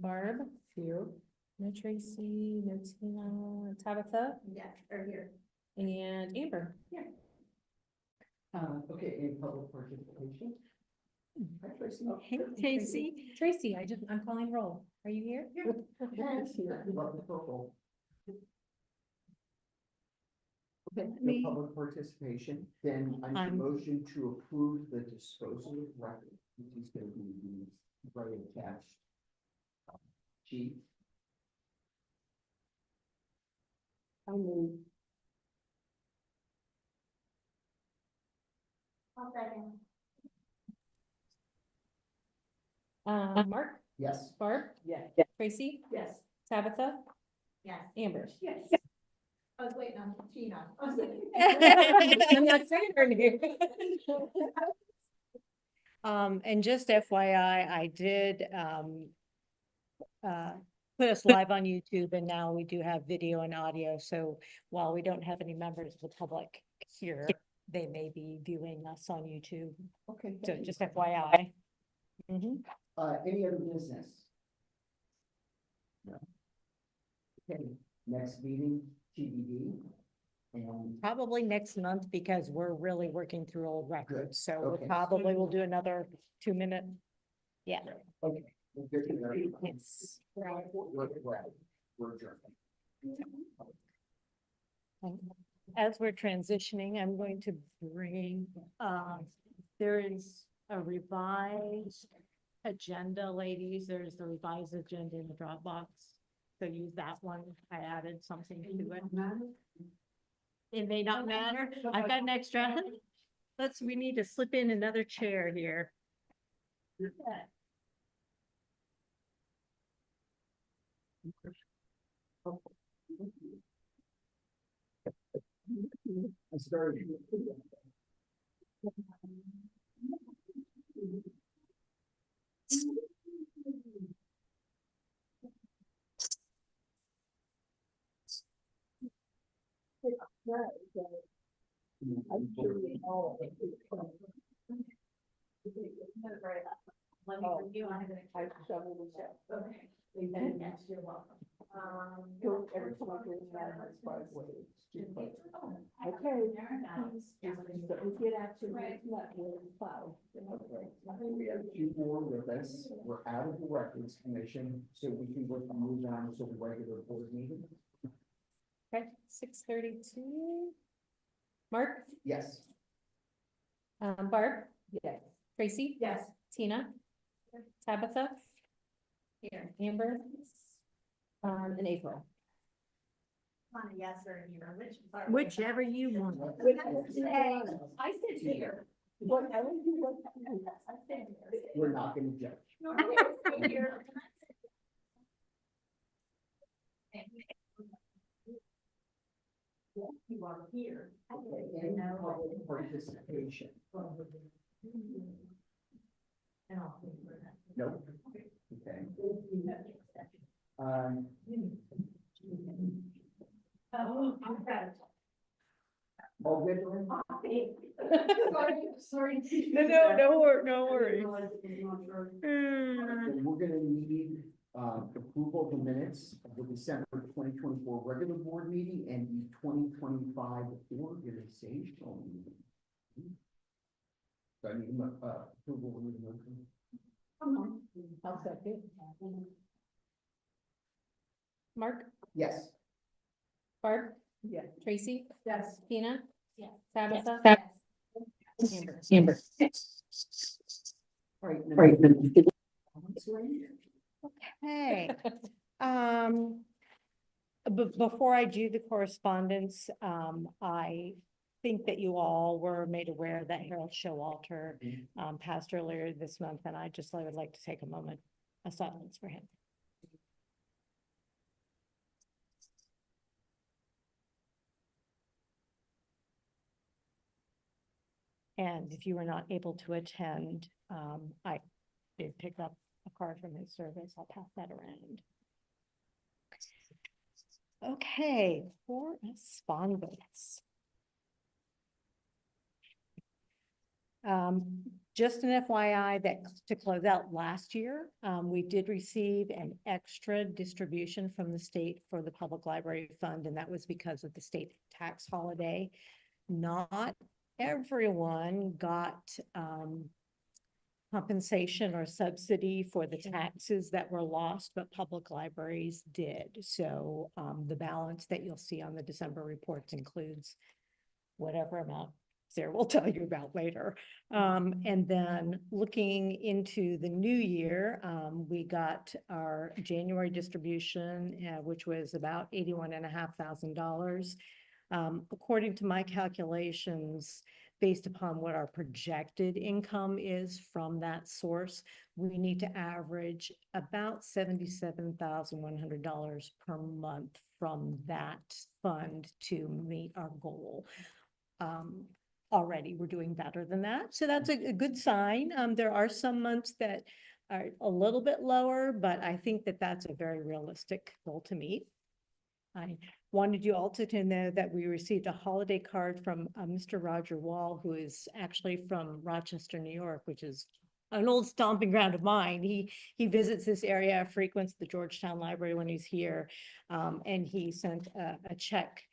Barb, few. No Tracy, no Tina, Tabitha, Yes, or here. and Amber. Okay, any public participation? Hi, Tracy. Hey, Tracy. Tracy, I'm calling roll. Are you here? Yes, here. Love the purple. Okay, Me. no public participation, then I need a I'm- motion to approve the disposal of records, which is gonna be the right attached sheet. I move. I'll second. Mark, Yes. Barb, Yes. Tracy, Yes. Tabitha, Yes. Amber. Yes. I was waiting on Tina. I'm not saying her name. And just FYI, I did, put us live on YouTube, and now we do have video and audio, so while we don't have any members of the public here, they may be viewing us on YouTube, Okay. so thank you. just FYI. Mhm. Any other business? No. Okay, next meeting, TBD. And Probably next month, because we're really working through old records, so we'll Okay. probably will do another 2-minute. Yeah. okay. we'll get to there. Yes. We're adjourned. As we're transitioning, I'm going to bring, there is a revised agenda, ladies. There's the revised agenda in the Dropbox. So use that one. I added something to it. It may not matter. I've got an extra. We need to slip in another chair here. I started. I'm sure we all. Let me review. I shoveled the ship. Okay. Yes, you're welcome. Go every time I go in that, that's why it's way. Okay. So we get action, we'll file. We have two more with us. We're out of the records commission, so we can go move on to the regular board meeting. Okay, 6:32. Mark, Yes. Barb, Yes. Tracy. Yes. Tina, Tabitha, Here. Amber, and April. On a yes or a here, Whichever you want. I said here. Whatever you want. I said here. We're not gonna judge. No, I said here. You are here. Okay, any public participation? And I'll pay for that. Nope. Okay. Oh, I'm bad. All good? Sorry. No worries. Then we're gonna need, approval of the minutes of the December 2024 regular board meeting and the 2025 organizational meeting. So I need, approval of the motion. I'll second. Mark, Yes. Barb, Yes. Tracy, Yes. Tina, Yes. Tabitha, Yes. Amber. All right. Hey, before I do the correspondence, I think that you all were made aware that Harold Showalter, passed earlier this month, and I would like to take a moment of silence for him. And if you were not able to attend, I did pick up a card from his service. I'll pass that around. Okay, correspondence. Just an FYI that to close out last year, we did receive an extra distribution from the state for the public library fund, and that was because of the state tax holiday. Not everyone got compensation or subsidy for the taxes that were lost, but public libraries did. So the balance that you'll see on the December reports includes whatever amount Sarah will tell you about later. And then looking into the new year, we got our January distribution, which was about $81,500. According to my calculations, based upon what our projected income is from that source, we need to average about $77,100 per month from that fund to meet our goal. Already we're doing better than that. So that's a good sign. There are some months that are a little bit lower, but I think that that's a very realistic goal to meet. I wanted you also to know that we received a holiday card from Mr. Roger Wall, who is actually from Rochester, New York, which is an old stomping ground of mine. He visits this area, frequents the Georgetown Library when he's here, and he sent a check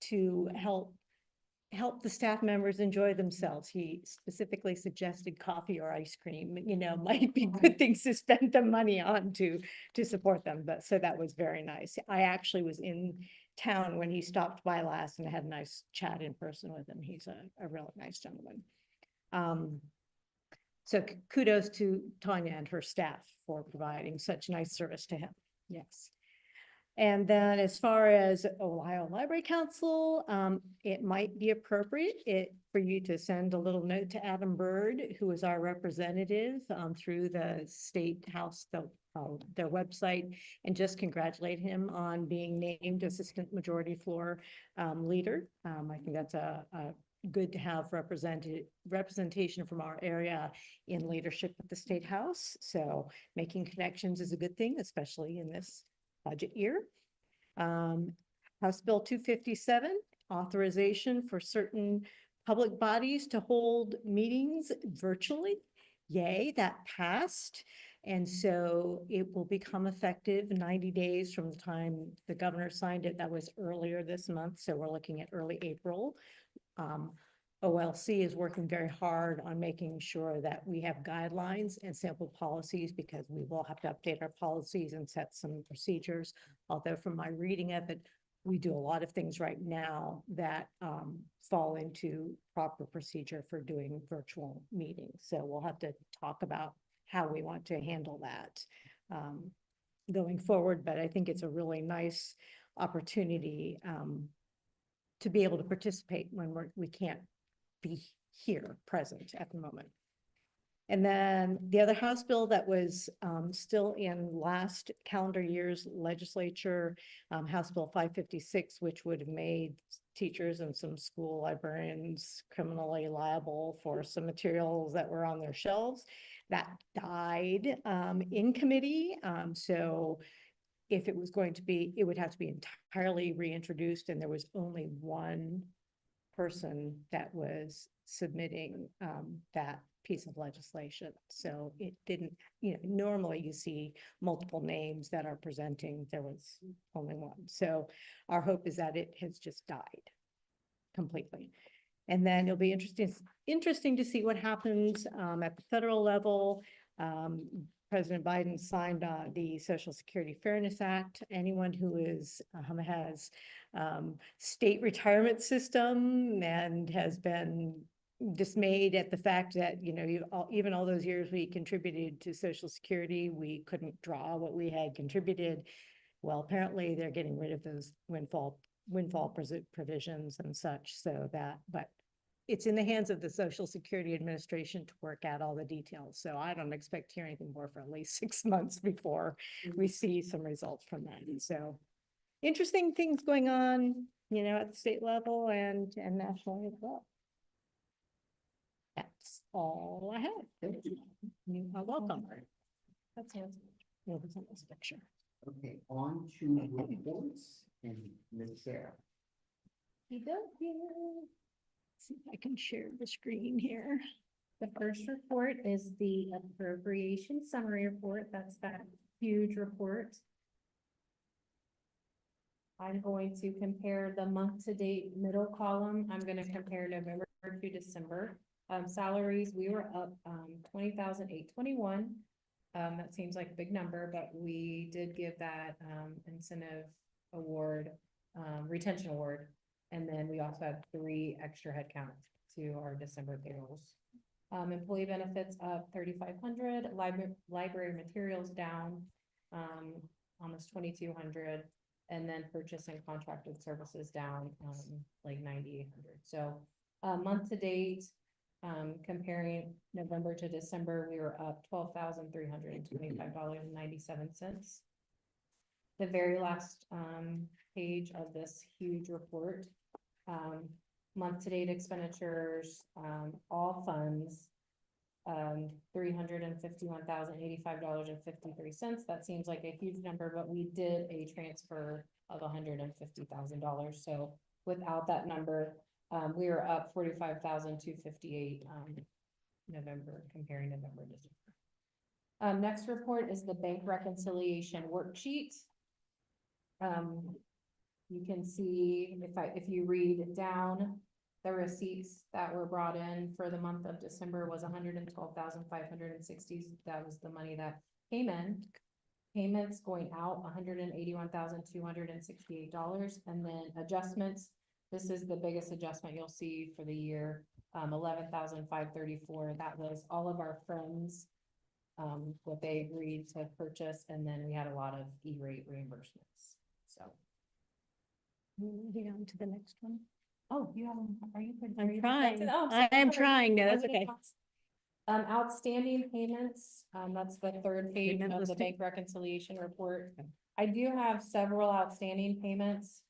to help the staff members enjoy themselves. He specifically suggested coffee or ice cream, might be good things to spend the money on to support them. But so that was very nice. I actually was in town when he stopped by last and had a nice chat in person with him. He's a really nice gentleman. So kudos to Tanya and her staff for providing such nice service to him. Yes. And then as far as Ohio Library Council, it might be appropriate for you to send a little note to Adam Bird, who is our representative through the State House, their website, and just congratulate him on being named Assistant Majority Floor Leader. I think that's a good to have representation from our area in leadership at the State House. So making connections is a good thing, especially in this budget year. House Bill 257, authorization for certain public bodies to hold meetings virtually. Yay, that passed. And so it will become effective 90 days from the time the governor signed it. That was earlier this month. So we're looking at early April. OLC is working very hard on making sure that we have guidelines and sample policies, because we will have to update our policies and set some procedures. Although from my reading of it, we do a lot of things right now that fall into proper procedure for doing virtual meetings. So we'll have to talk about how we want to handle that going forward. But I think it's a really nice opportunity to be able to participate when we can't be here present at the moment. And then the other House bill that was still in last calendar year's legislature, House Bill 556, which would have made teachers and some school librarians criminally liable for some materials that were on their shelves. That died in committee. So if it was going to be, it would have to be entirely reintroduced, and there was only one person that was submitting that piece of legislation. So it didn't, normally you see multiple names that are presenting. There was only one. So our hope is that it has just died completely. And then it'll be interesting to see what happens at the federal level. President Biden signed the Social Security Fairness Act. Anyone who is has state retirement system and has been dismayed at the fact that, even all those years we contributed to Social Security, we couldn't draw what we had contributed. Well, apparently they're getting rid of those windfall provisions and such, so that, but it's in the hands of the Social Security Administration to work out all the details. So I don't expect to hear anything more for at least 6 months before we see some results from that. And so interesting things going on, at the state level and nationally as well. That's all I have. You are welcome. That's it. This picture. Okay, on to reports and Ms. Sarah. See if I can share the screen here. The first report is the appropriation summary report. That's that huge report. I'm going to compare the month-to-date middle column. I'm gonna compare November to December. Salaries, we were up, 20,821. That seems like a big number, but we did give that, incentive award, retention award. And then we also had 3 extra headcount to our December payrolls. Employee benefits up 3,500, library materials down, almost 2,200. And then purchase and contracted services down, like 9,800. So, month to date, comparing November to December, we were up $12,325.97. The very last, page of this huge report, month to date expenditures, all funds, $351,085.53. That seems like a huge number, but we did a transfer of $150,000. So without that number, we were up $45,258, November, comparing November to December. Next report is the bank reconciliation worksheet. You can see if you read down, the receipts that were brought in for the month of December was $112,560. That was the money that came in. Payments going out, $181,268. And then adjustments, this is the biggest adjustment you'll see for the year, $11,534. That was all of our friends, what they agreed to purchase, and then we had a lot of E-rate reimbursements, so. Moving on to the next one. Oh, you have, are you? I'm trying. Oh, I am sorry. trying. No, I that's would've okay. thought- Outstanding payments, that's the third page Payment of the listing. bank reconciliation report. I do have several outstanding payments.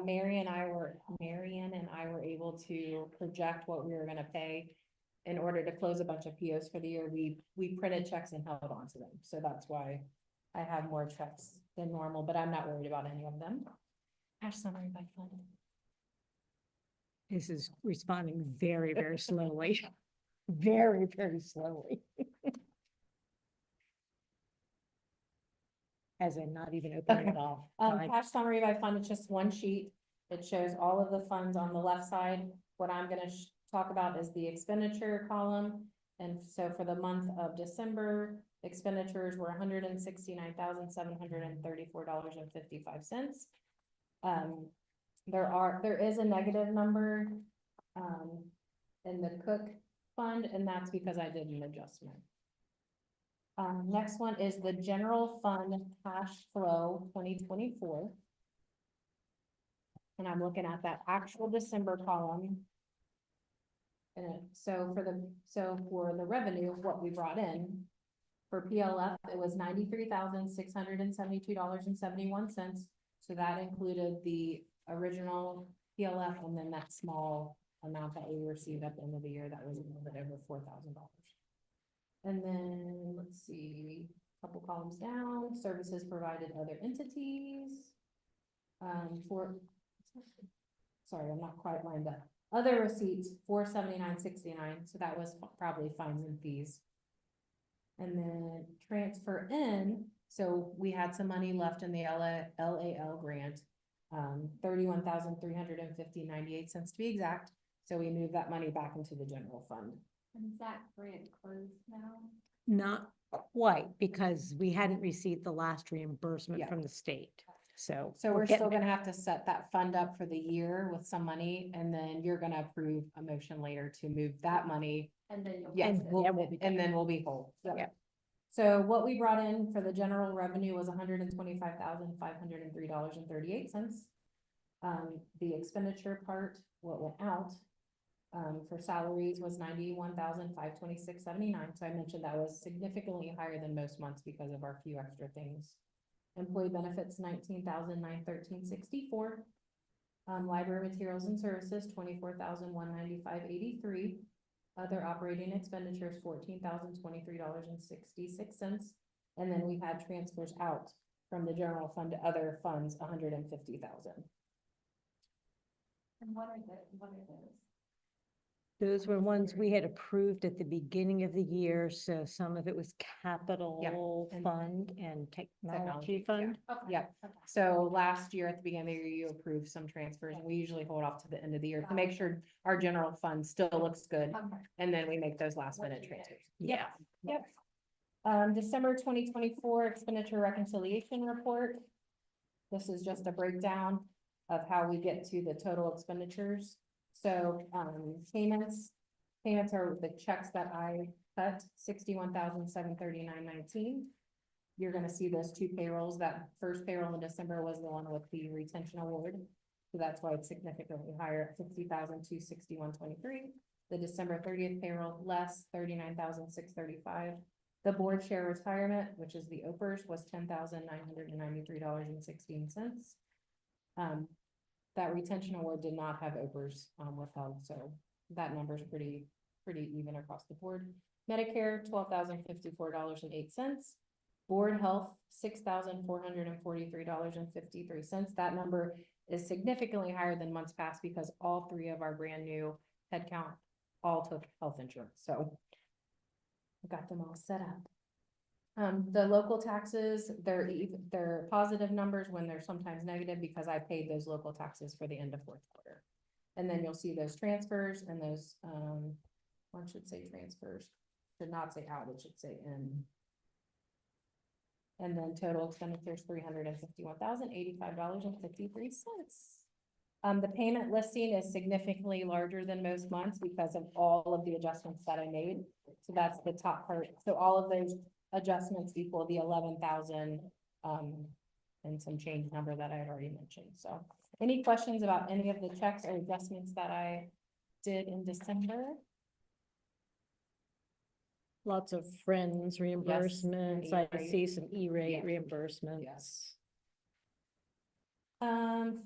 Marion and I were able to project what we were gonna pay in order to close a bunch of POs for the year. We printed checks and held on to them, so that's why I have more checks than normal, but I'm not worried about any of them. Cash summary by fund. This is responding very, very slowly. Very, very slowly. As in not even opening it all. Fine. Cash summary by fund, it's just one sheet. It shows all of the funds on the left side. What I'm gonna talk about is the expenditure column. And so for the month of December, expenditures were $169,734.55. There is a negative number, in the cook fund, and that's because I did an adjustment. Next one is the general fund cash flow 2024. And I'm looking at that actual December column. And so for the revenue, what we brought in for PLF, it was $93,672.71. So that included the original PLF and then that small amount that we received at the end of the year that was a little bit over $4,000. And then let's see, a couple columns down, services provided other entities. Sorry, I'm not quite lined up. Other receipts, $479.69, so that was probably fines and fees. And then transfer in, so we had some money left in the LAL grant, $31,350.98 to be exact. So we moved that money back into the general fund. And is that grant closed now? Not quite, because we hadn't received the last reimbursement Yeah. from the state. So. So we're getting still there. gonna have to set that fund up for the year with some money, and then you're gonna approve a motion later to move that money. And then you'll. Yeah, And we'll- then we'll be and then we'll be whole. Yep. Yep. So what we brought in for the general revenue was $125,503.38. The expenditure part, what went out, for salaries was $91,526.79. So I mentioned that was significantly higher than most months because of our few extra things. Employee benefits, $19,913.64. Library materials and services, $24,195.83. Other operating expenditures, $14,023.66. And then we had transfers out from the general fund to other funds, $150,000. And what are those? Those were ones we had approved at the beginning of the year, so some of it was capital and- fund and technology yeah. fund. Yep. So last year at the beginning of the year, you approved some transfers, and we usually hold off to the end of the year to make sure our general fund still looks good. And then we make those last minute transfers. Yeah. Yep. December 2024 expenditure reconciliation report. This is just a breakdown of how we get to the total expenditures. So, payments are the checks that I cut, 61,739.19. You're gonna see those two payrolls. That first payroll in December was the one with the retention award. So that's why it's significantly higher at 50,261.23. The December 30th payroll less 39,635. The board share retirement, which is the OPERS, was $10,993.16. That retention award did not have OPERS withheld, so that number is pretty even across the board. Medicare, $12,054.08. Board health, $6,443.53. That number is significantly higher than months past because all three of our brand new headcount all took health insurance, so we got them all set up. The local taxes, they're positive numbers when they're sometimes negative because I paid those local taxes for the end of fourth quarter. And then you'll see those transfers and those, one should say transfers, should not say out, it should say in. And then total expenditures, $351,085.53. The payment listing is significantly larger than most months because of all of the adjustments that I made. So that's the top part. So all of those adjustments equal the 11,000, and some change number that I had already mentioned. So any questions about any of the checks or adjustments that I did in December? Lots of friends reimbursements. I E-rate. see some E-rate Yeah. reimbursements. Yes.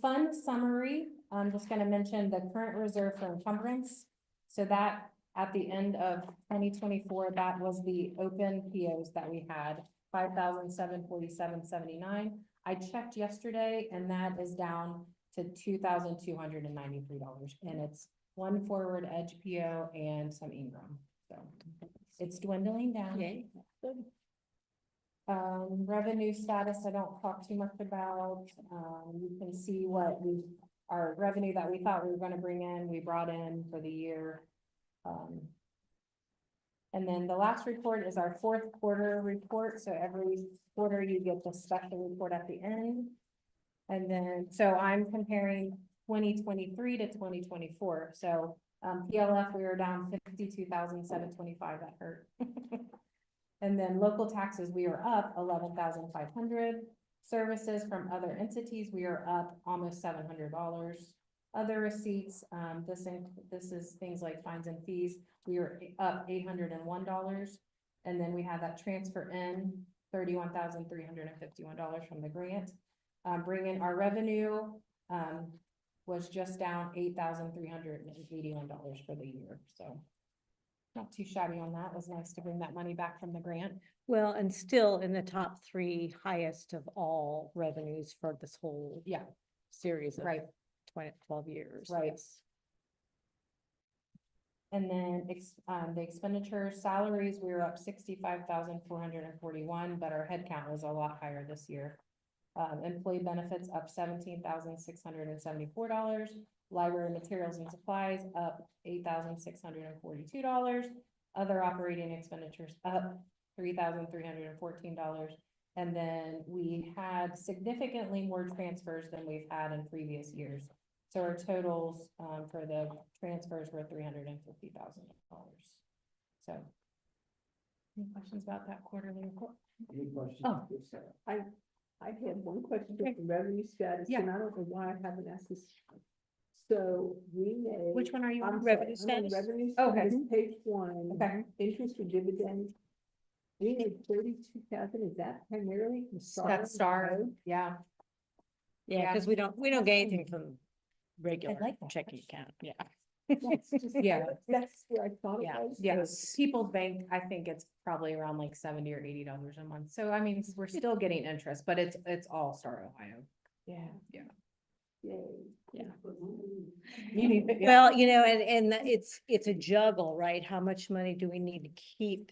Fund summary, I'm just gonna mention the current reserve for encumbrance. So that at the end of 2024, that was the open POs that we had, 5,747.79. I checked yesterday and that is down to $2,293, and it's one forward edge PO and some Ingram, so it's dwindling down. Yay. Good. Revenue status, I don't talk too much about. You can see what our revenue that we thought we were gonna bring in, we brought in for the year. And then the last report is our fourth quarter report. So every quarter you get the special report at the end. And then, so I'm comparing 2023 to 2024. So, PLF, we were down 52,725, that hurt. And then local taxes, we are up 11,500. Services from other entities, we are up almost $700. Other receipts, this is things like fines and fees, we are up $801. And then we have that transfer in $31,351 from the grant. Bringing our revenue, was just down $8,381 for the year, so. Not too shabby on that. It was nice to bring that money back from the grant. Well, and still in the top three highest of all revenues for this whole Yeah, series of right. 12 years. Right. Yes. And then the expenditure salaries, we were up 65,441, but our headcount was a lot higher this year. Employee benefits up $17,674. Library materials and supplies up $8,642. Other operating expenditures up $3,314. And then we had significantly more transfers than we've had in previous years. So our totals for the transfers were $350,000. So. Any questions about that quarterly report? Any questions? Oh. Yes, sir. I have one question Okay. about the revenue status, Yeah. and I don't know why I haven't asked this. So we made. Which one are you on? I'm Revenue sorry, I'm on status? Revenue Okay. status, page 1. Okay. Interest or dividend. We made 32,000, is that primarily from Star? That's Star, Ohio? yeah. Yeah, Yeah. because we don't get anything from regular like that. checking account. Yeah. That's just- Yeah. That's where I thought it Yeah. was. Yes, People's Bank, I think it's probably around like $70 or $80 a month. So I mean, we're still getting interest, but it's all Star Ohio. Yeah. Yeah. Well, it's a juggle, right? How much money do we need to keep,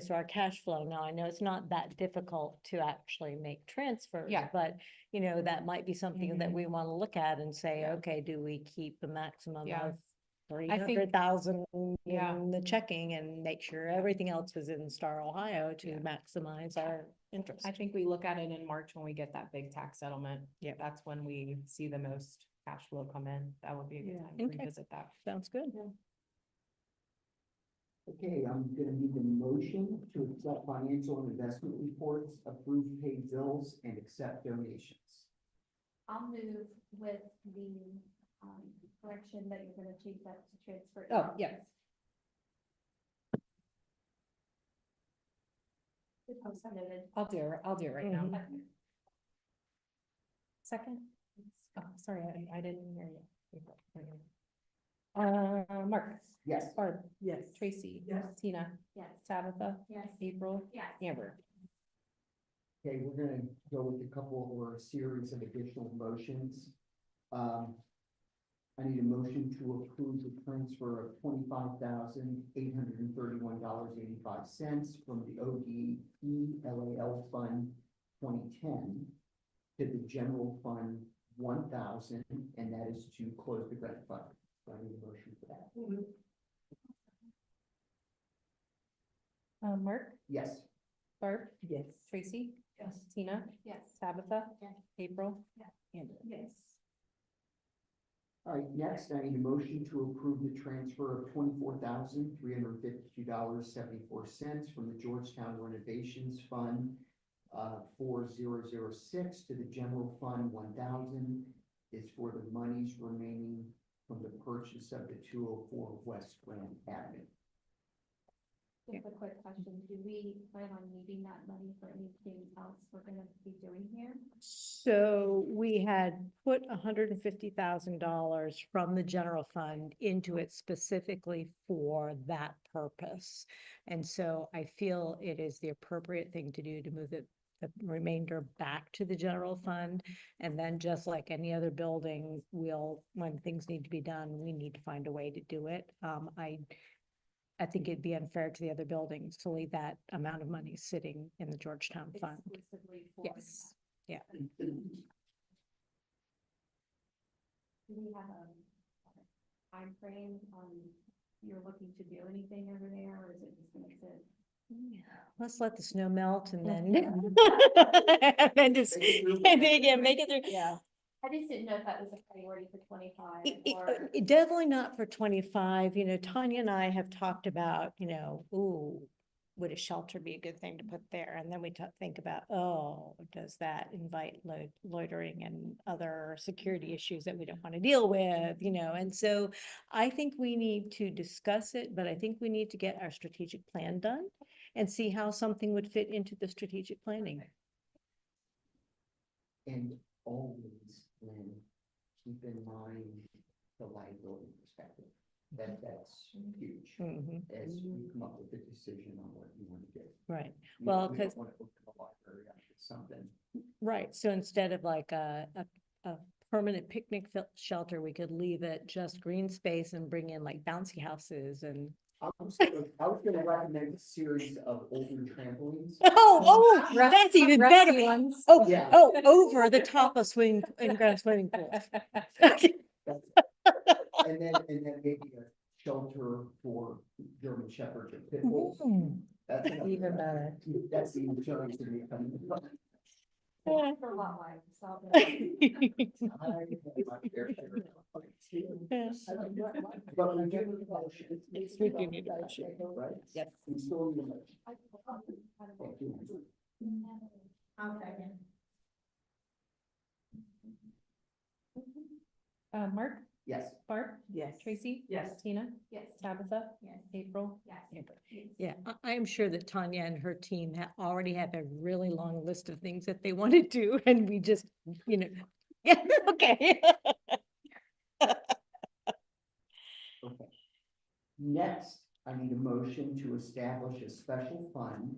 so our cash flow. Now, I know it's not that difficult to actually make transfers. Yeah. But, that might be something that we want to look at and say, Yeah. okay, do we keep a maximum Yeah. of three I think- hundred thousand Yeah. in the checking and make sure everything else is in Star Ohio to Yeah. maximize our interest? I think we look at it in March when we get that big tax settlement. Yep. That's when we see the most cash flow come in. That would be a good Yeah. time to Okay. revisit that. Sounds good. Okay, I'm gonna need the motion to accept financial and investment reports, approve paid bills, and accept donations. I'll move with the, correction that you're gonna change that to transfer. Oh, yes. Noted. I'll do it right now. Mhm. Okay. Second? Oh, sorry, I didn't hear you. Mark, Yes. Barb, Yes. Tracy. Yes. Tina, Yes. Tabitha, Yes. April, Yes. Amber. Okay, we're gonna go with a couple or a series of additional motions. I need a motion to approve the transfer of $25,831.85 from the ODELAL Fund 2010 to the General Fund 1,000, and that is to close the grant fund. So I need a motion for that. Mark, Yes. Barb, Yes. Tracy. Yes. Tina, Yes. Tabitha. Yes. April. Yes. Amber. Yes. All right, next, I need a motion to approve the transfer of $24,352.74 from the Georgetown Renovations Fund 4006 to the General Fund 1,000 is for the monies remaining from the purchase of the 204 West Grand Avenue. Just a quick question, do we plan on needing that money for anything else we're gonna be doing here? So we had put $150,000 from the general fund into it specifically for that purpose. And so I feel it is the appropriate thing to do to move the remainder back to the general fund. And then just like any other building, when things need to be done, we need to find a way to do it. I think it'd be unfair to the other buildings to leave that amount of money sitting in the Georgetown fund. Exclusively for. Yes, yeah. Do we have a timeframe on, you're looking to do anything over there, or is it just gonna sit? Let's let the snow melt and then, and then just, and then again, make it through. Yeah. I just didn't know if that was a priority for 25 or. Definitely not for 25. Tanya and I have talked about, would a shelter be a good thing to put there? And then we think about, does that invite loitering and other security issues that we don't want to deal with, And so I think we need to discuss it, but I think we need to get our strategic plan done and see how something would fit into the strategic planning. And always, Lynn, keep in mind the liability perspective. That's huge Mhm. as you come up with a decision on what you want to do. Right. We- Well, we don't 'cause- want to open the library up to something. Right, so instead of like a permanent picnic shelter, we could leave it just green space and bring in like bouncy houses and. I was gonna recommend a series of older trampolines. That's even better. Ones. Yeah. Over the top of swimming pools. And then maybe a shelter for German shepherds and pit bulls. That's Even better. That's the insurance to be coming. For a lot line, so. But we do need a motion. Yes, we do need a motion. Right? Yes. We still need a motion. Okay. Mark, Yes. Barb, Yes. Tracy. Yes. Tina, Yes. Tabitha, Yes. April. Yes. Amber. Yeah, I am sure that Tanya and her team already have a really long list of things that they want to do, and we just, yeah, okay. Okay. Next, I need a motion to establish a special fund.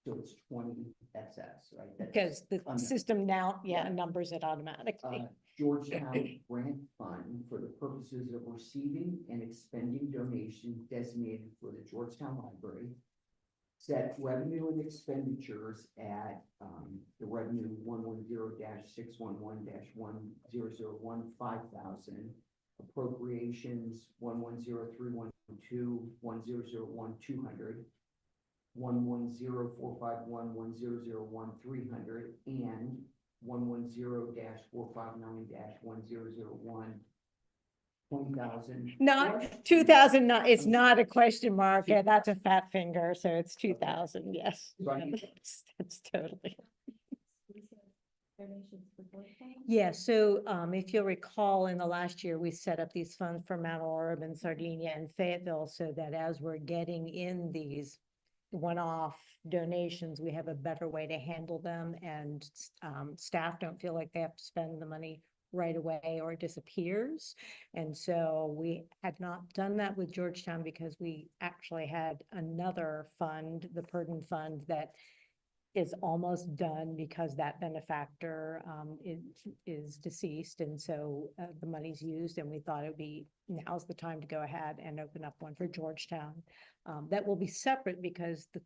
So it's 20 excess, right? That's Because the under- system now, Yeah. numbers it automatically. Georgetown Grant Fund for the purposes of receiving and expending donations designated for the Georgetown Library. Set revenue and expenditures at, the revenue 110-611-1001 5,000. Appropriations 110-312 1001 200. 110-451 1001 300 and 110-459-1001 20,000. Not 2000, not, it's not a question mark, yeah, that's a fat finger, so it's 2,000, yes. Right. That's totally. Donations for Georgetown? Yeah, so if you'll recall, in the last year, we set up these funds for Mount Orab and Sardinia and Fayetteville, so that as we're getting in these one-off donations, we have a better way to handle them, and staff don't feel like they have to spend the money right away or it disappears. And so we had not done that with Georgetown because we actually had another fund, the Purdon Fund, that is almost done because that benefactor is deceased, and so the money's used, and we thought it would be, now's the time to go ahead and open up one for Georgetown. That will be separate because the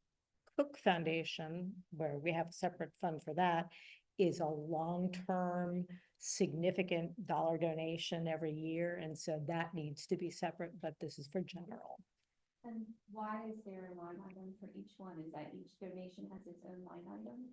Cook Foundation, where we have a separate fund for that, is a long-term significant dollar donation every year, and so that needs to be separate, but this is for general. And why is there a line item for each one? Is that each donation has its own line item?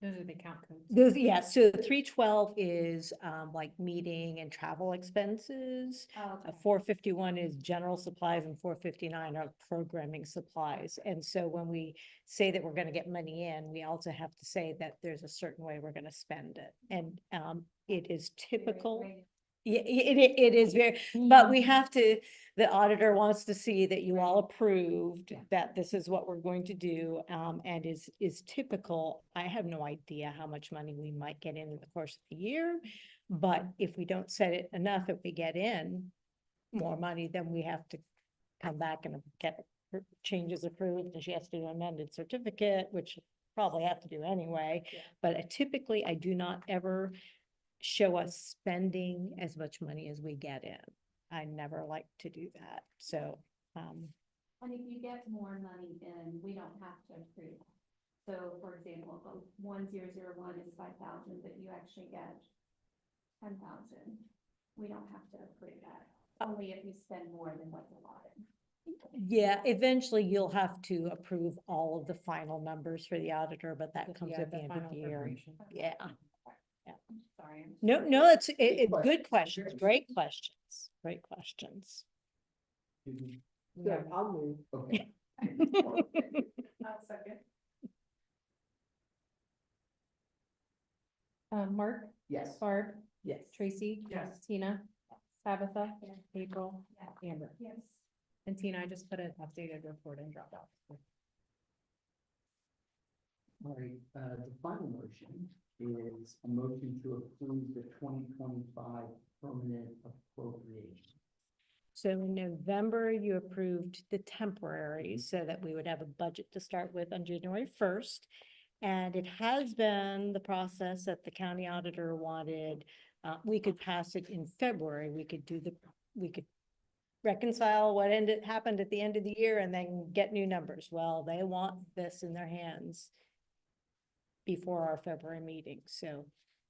Those are the account codes. Those, yeah, so 312 is like meeting and travel expenses. Oh, okay. 451 is general supplies, and 459 are programming supplies. And so when we say that we're gonna get money in, we also have to say that there's a certain way we're gonna spend it. And it is typical. Right. Yeah, it is very, but we have to, the auditor wants to see that you all approved that this is what we're going to do, and is typical. I have no idea how much money we might get in the course of the year, but if we don't set it enough, if we get in more money, then we have to come back and get her changes approved, and she has to do an amended certificate, which probably have to do anyway. But typically, I do not ever show us spending as much money as we get in. I never like to do that, so. And if you get more money in, we don't have to approve. So for example, if 1001 is 5,000, but you actually get 10,000, we don't have to approve that. Only if you spend more than what's allotted. Yeah, eventually you'll have to approve all of the final numbers for the auditor, but that comes at the end of final the year. preparation. Yeah, Sorry. I'm no, it's good questions, great questions, great questions. So I'll move. Okay. second. Mark, Yes. Barb, Yes. Tracy. Yes. Tina. Tabitha. Yes. April. Yes. Amber. Yes. And Tina, I just put an updated report and dropped off. All right, the final motion is a motion to approve the 2025 permanent appropriation. So in November, you approved the temporary so that we would have a budget to start with on January 1st. And it has been the process that the county auditor wanted. We could pass it in February. We could reconcile what happened at the end of the year and then get new numbers. Well, they want this in their hands before our February meeting. So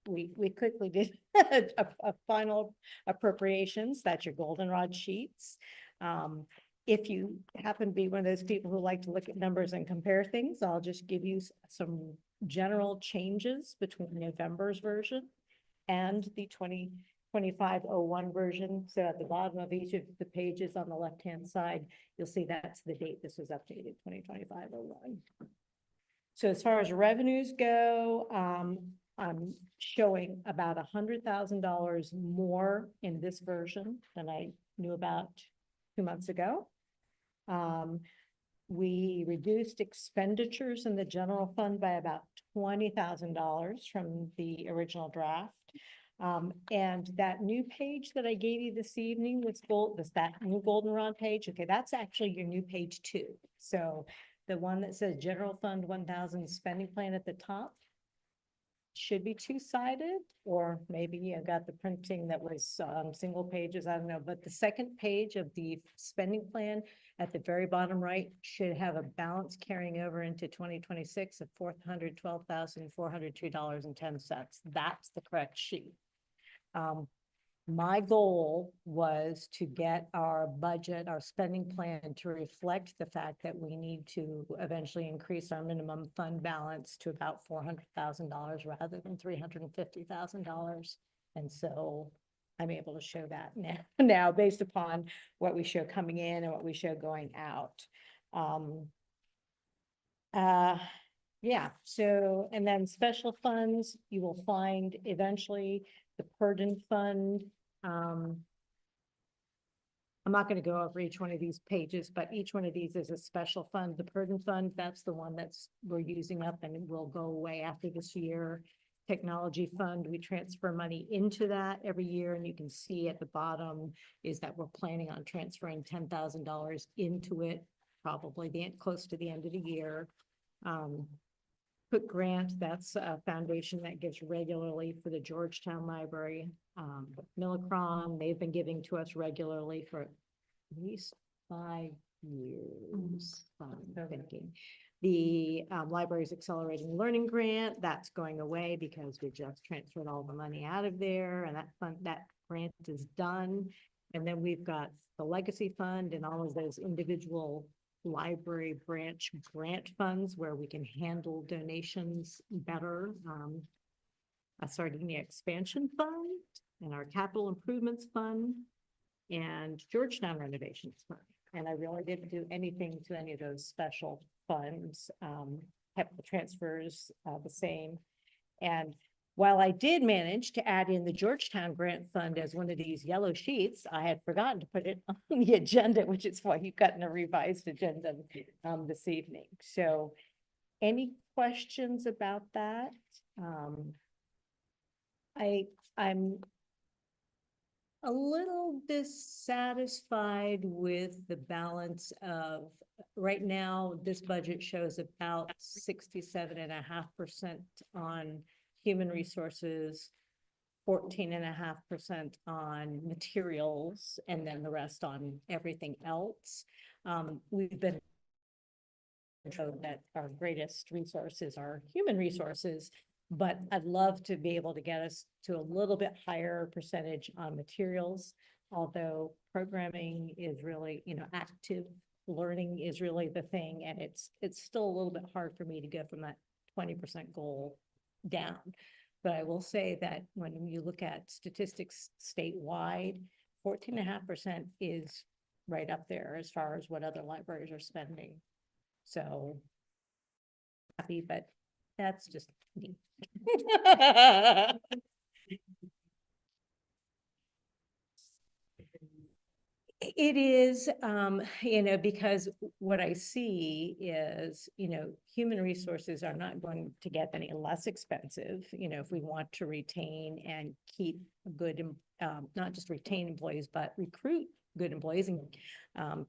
we quickly did a final appropriations. That's your goldenrod sheets. If you happen to be one of those people who like to look at numbers and compare things, I'll just give you some general changes between November's version and the 2025-01 version. So at the bottom of each of the pages on the left-hand side, you'll see that's the date this was updated, 2025-01. So as far as revenues go, I'm showing about $100,000 more in this version than I knew about 2 months ago. We reduced expenditures in the general fund by about $20,000 from the original draft. And that new page that I gave you this evening was that new goldenrod page. Okay, that's actually your new page 2. So the one that says general fund 1,000 spending plan at the top, should be two-sided, or maybe you got the printing that was single pages, I don't know, but the second page of the spending plan at the very bottom right should have a balance carrying over into 2026 of $412,402.10. That's the correct sheet. My goal was to get our budget, our spending plan to reflect the fact that we need to eventually increase our minimum fund balance to about $400,000 rather than $350,000. And so I'm able to show that now based upon what we show coming in and what we show going out. Yeah, so, and then special funds, you will find eventually the Purdon Fund. I'm not gonna go over each one of these pages, but each one of these is a special fund. The Purdon Fund, that's the one we're using up and it will go away after this year. Technology Fund, we transfer money into that every year, and you can see at the bottom is that we're planning on transferring $10,000 into it, probably close to the end of the year. Cook Grant, that's a foundation that gives regularly for the Georgetown Library. Millicron, they've been giving to us regularly for at least 5 years, I'm thinking. The Library's Accelerating Learning Grant, that's going away because we just transferred all the money out of there, and that grant is done. And then we've got the Legacy Fund and all of those individual library branch grant funds where we can handle donations better. A Sardinia Expansion Fund and our Capital Improvements Fund and Georgetown Renovations Fund. And I really didn't do anything to any of those special funds, kept the transfers the same. And while I did manage to add in the Georgetown Grant Fund as one of these yellow sheets, I had forgotten to put it on the agenda, which is why you've gotten a revised agenda this evening. So any questions about that? I'm a little dissatisfied with the balance of, right now, this budget shows about 67.5% on human resources, 14.5% on materials, and then the rest on everything else. We've been told that our greatest resources are human resources, but I'd love to be able to get us to a little bit higher percentage on materials, although programming is really, active learning is really the thing, and it's still a little bit hard for me to go from that 20% goal down. But I will say that when you look at statistics statewide, 14.5% is right up there as far as what other libraries are spending. So happy, but that's just me. It is, because what I see is, human resources are not going to get any less expensive, if we want to retain and keep good, not just retain employees, but recruit good employees and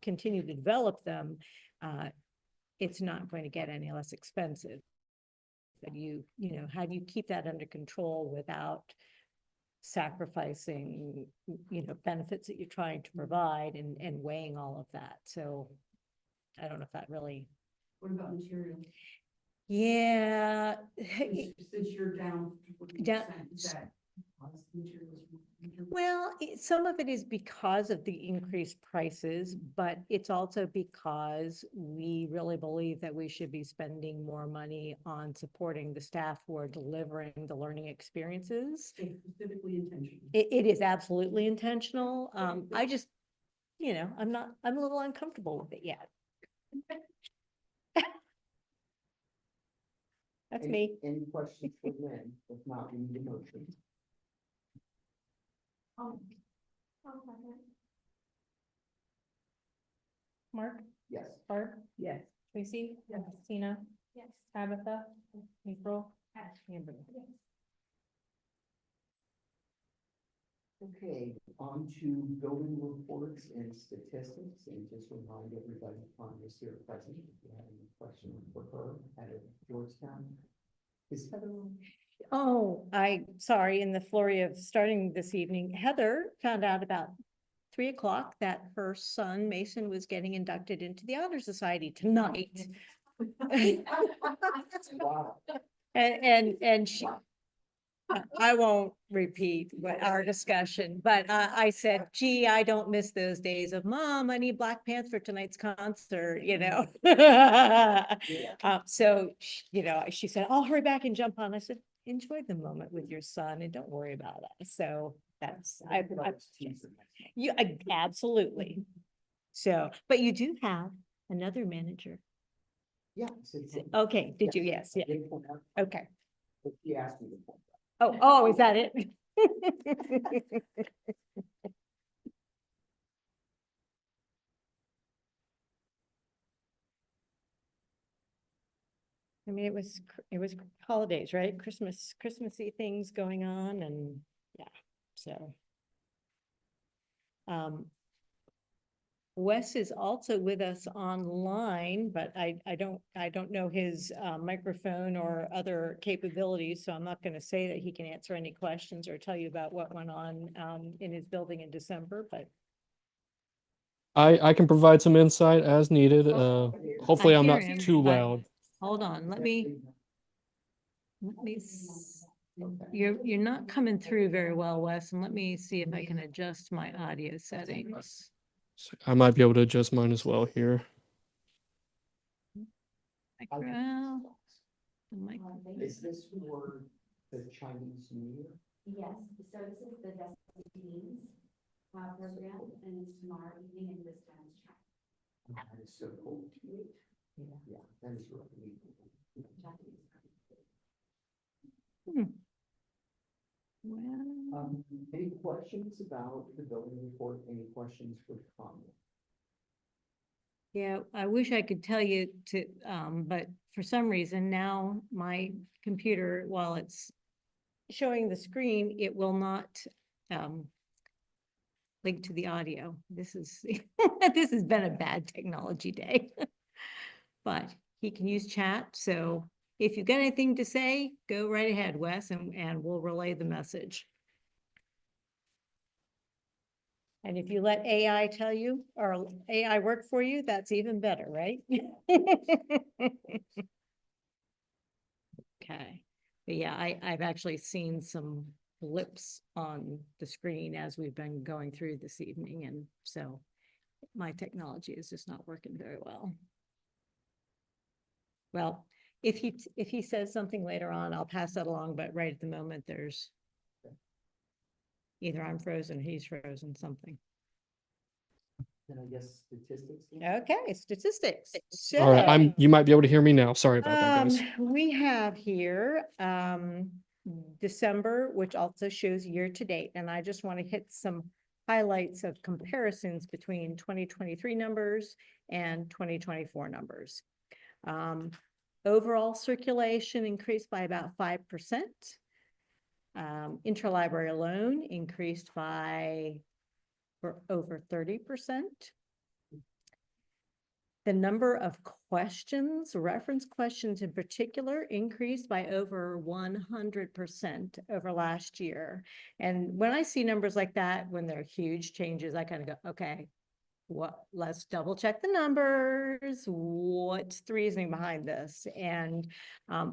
continue to develop them. It's not going to get any less expensive. But how do you keep that under control without sacrificing, benefits that you're trying to provide and weighing all of that. So I don't know if that really. What about materials? Yeah. Since you're down 40%, is that cost materials? Well, some of it is because of the increased prices, but it's also because we really believe that we should be spending more money on supporting the staff who are delivering the learning experiences. It's specifically intentional. It is absolutely intentional. I just, I'm a little uncomfortable with it yet. That's me. Any questions for Lynn? If not, we need a motion. Mark, Yes. Barb, Yes. Tracy, Yes. Tina, Yes. Tabitha, April, Yes. Amber. Okay, on to building reports and statistics, and just remind everybody on this here present, if you have any questions for her at Georgetown. Is Heather on? Oh, sorry, in the flurry of starting this evening, Heather found out about 3 o'clock that her son Mason was getting inducted into the Honor Society tonight. Wow. And she, I won't repeat our discussion, but I said, gee, I don't miss those days of Mom, I need Black Pants for tonight's concert, you know? So, she said, I'll hurry back and jump on. I said, enjoy the moment with your son and don't worry about us. So that's, absolutely. So, but you do have another manager. Yeah. I said something. Okay, did you? Yes, I yeah. didn't point out, Okay. but she asked me to point out. Oh, is that it? I mean, it was holidays, right? Christmassy things going on and yeah, so. Wes is also with us online, but I don't know his microphone or other capabilities, so I'm not gonna say that he can answer any questions or tell you about what went on in his building in December, but. I can provide some insight as needed. Hopefully I I'm hear not him, too but- loud. Hold on, let me, you're not coming through very well, Wes, and let me see if I can adjust my audio settings. I might be able to adjust mine as well here. Well, the mic- Is this for the Chinese New Year? Yes, so this is the Destiny Teens program, and it's tomorrow evening in this town. That is so cool. Yeah, that is really neat. Well, Any questions about the building report? Any questions for Tom? yeah, I wish I could tell you to, but for some reason now my computer, while it's showing the screen, it will not link to the audio. This is, this has been a bad technology day. But he can use chat, so if you've got anything to say, go right ahead, Wes, and we'll relay the message. And if you let AI tell you, or AI work for you, that's even better, right? Okay, but yeah, I've actually seen some blips on the screen as we've been going through this evening, and so my technology is just not working very well. Well, if he says something later on, I'll pass that along, but right at the moment, there's either I'm frozen, he's frozen, something. And I guess statistics. Okay, statistics. All right, So, you might be able to hear me now. Sorry about that, guys. we have here, December, which also shows year to date, and I just want to hit some highlights of comparisons between 2023 numbers and 2024 numbers. Overall circulation increased by about 5%. Interlibrary loan increased by over 30%. The number of questions, reference questions in particular, increased by over 100% over last year. And when I see numbers like that, when they're huge changes, I kind of go, okay, let's double check the numbers. What's the reasoning behind this? And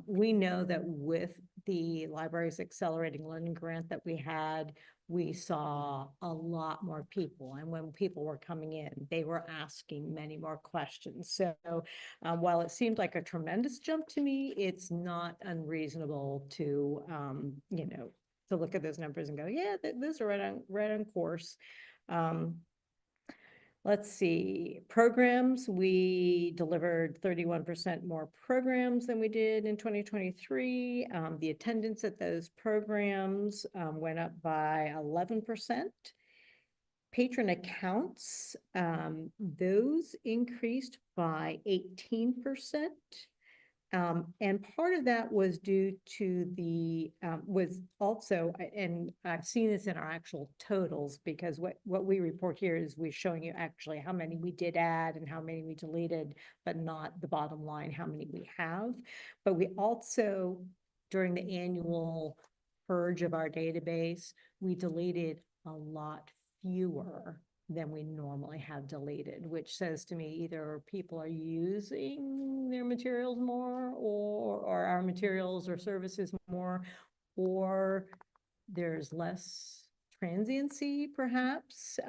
we know that with the library's accelerating learning grant that we had, we saw a lot more people. And when people were coming in, they were asking many more questions. So while it seemed like a tremendous jump to me, it's not unreasonable to, to look at those numbers and go, yeah, those are right on course. Let's see, programs, we delivered 31% more programs than we did in 2023. The attendance at those programs went up by 11%. Patron accounts, those increased by 18%. And part of that was due to the, was also, and I've seen this in our actual totals, because what we report here is we're showing you actually how many we did add and how many we deleted, but not the bottom line, how many we have. But we also during the annual purge of our database, we deleted a lot fewer than we normally have deleted, which says to me either people are using their materials more or our materials or services more, or there's less transiency perhaps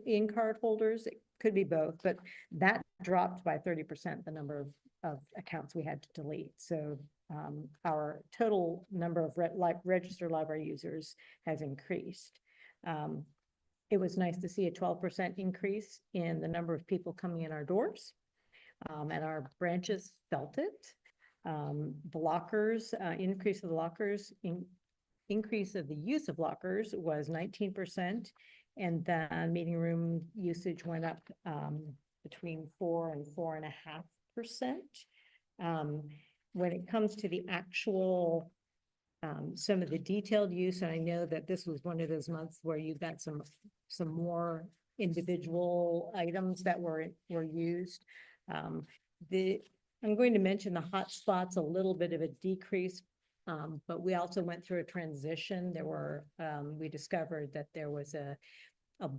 in card holders. It could be both, but that dropped by 30% the number of accounts we had to delete. So our total number of registered library users has increased. It was nice to see a 12% increase in the number of people coming in our doors, and our branches felt it. The lockers, increase of the lockers, increase of the use of lockers was 19%, and then meeting room usage went up between 4 and 4.5%. When it comes to the actual some of the detailed use, and I know that this was one of those months where you got some more individual items that were used. I'm going to mention the hotspots, a little bit of a decrease, but we also went through a transition. We discovered that there was a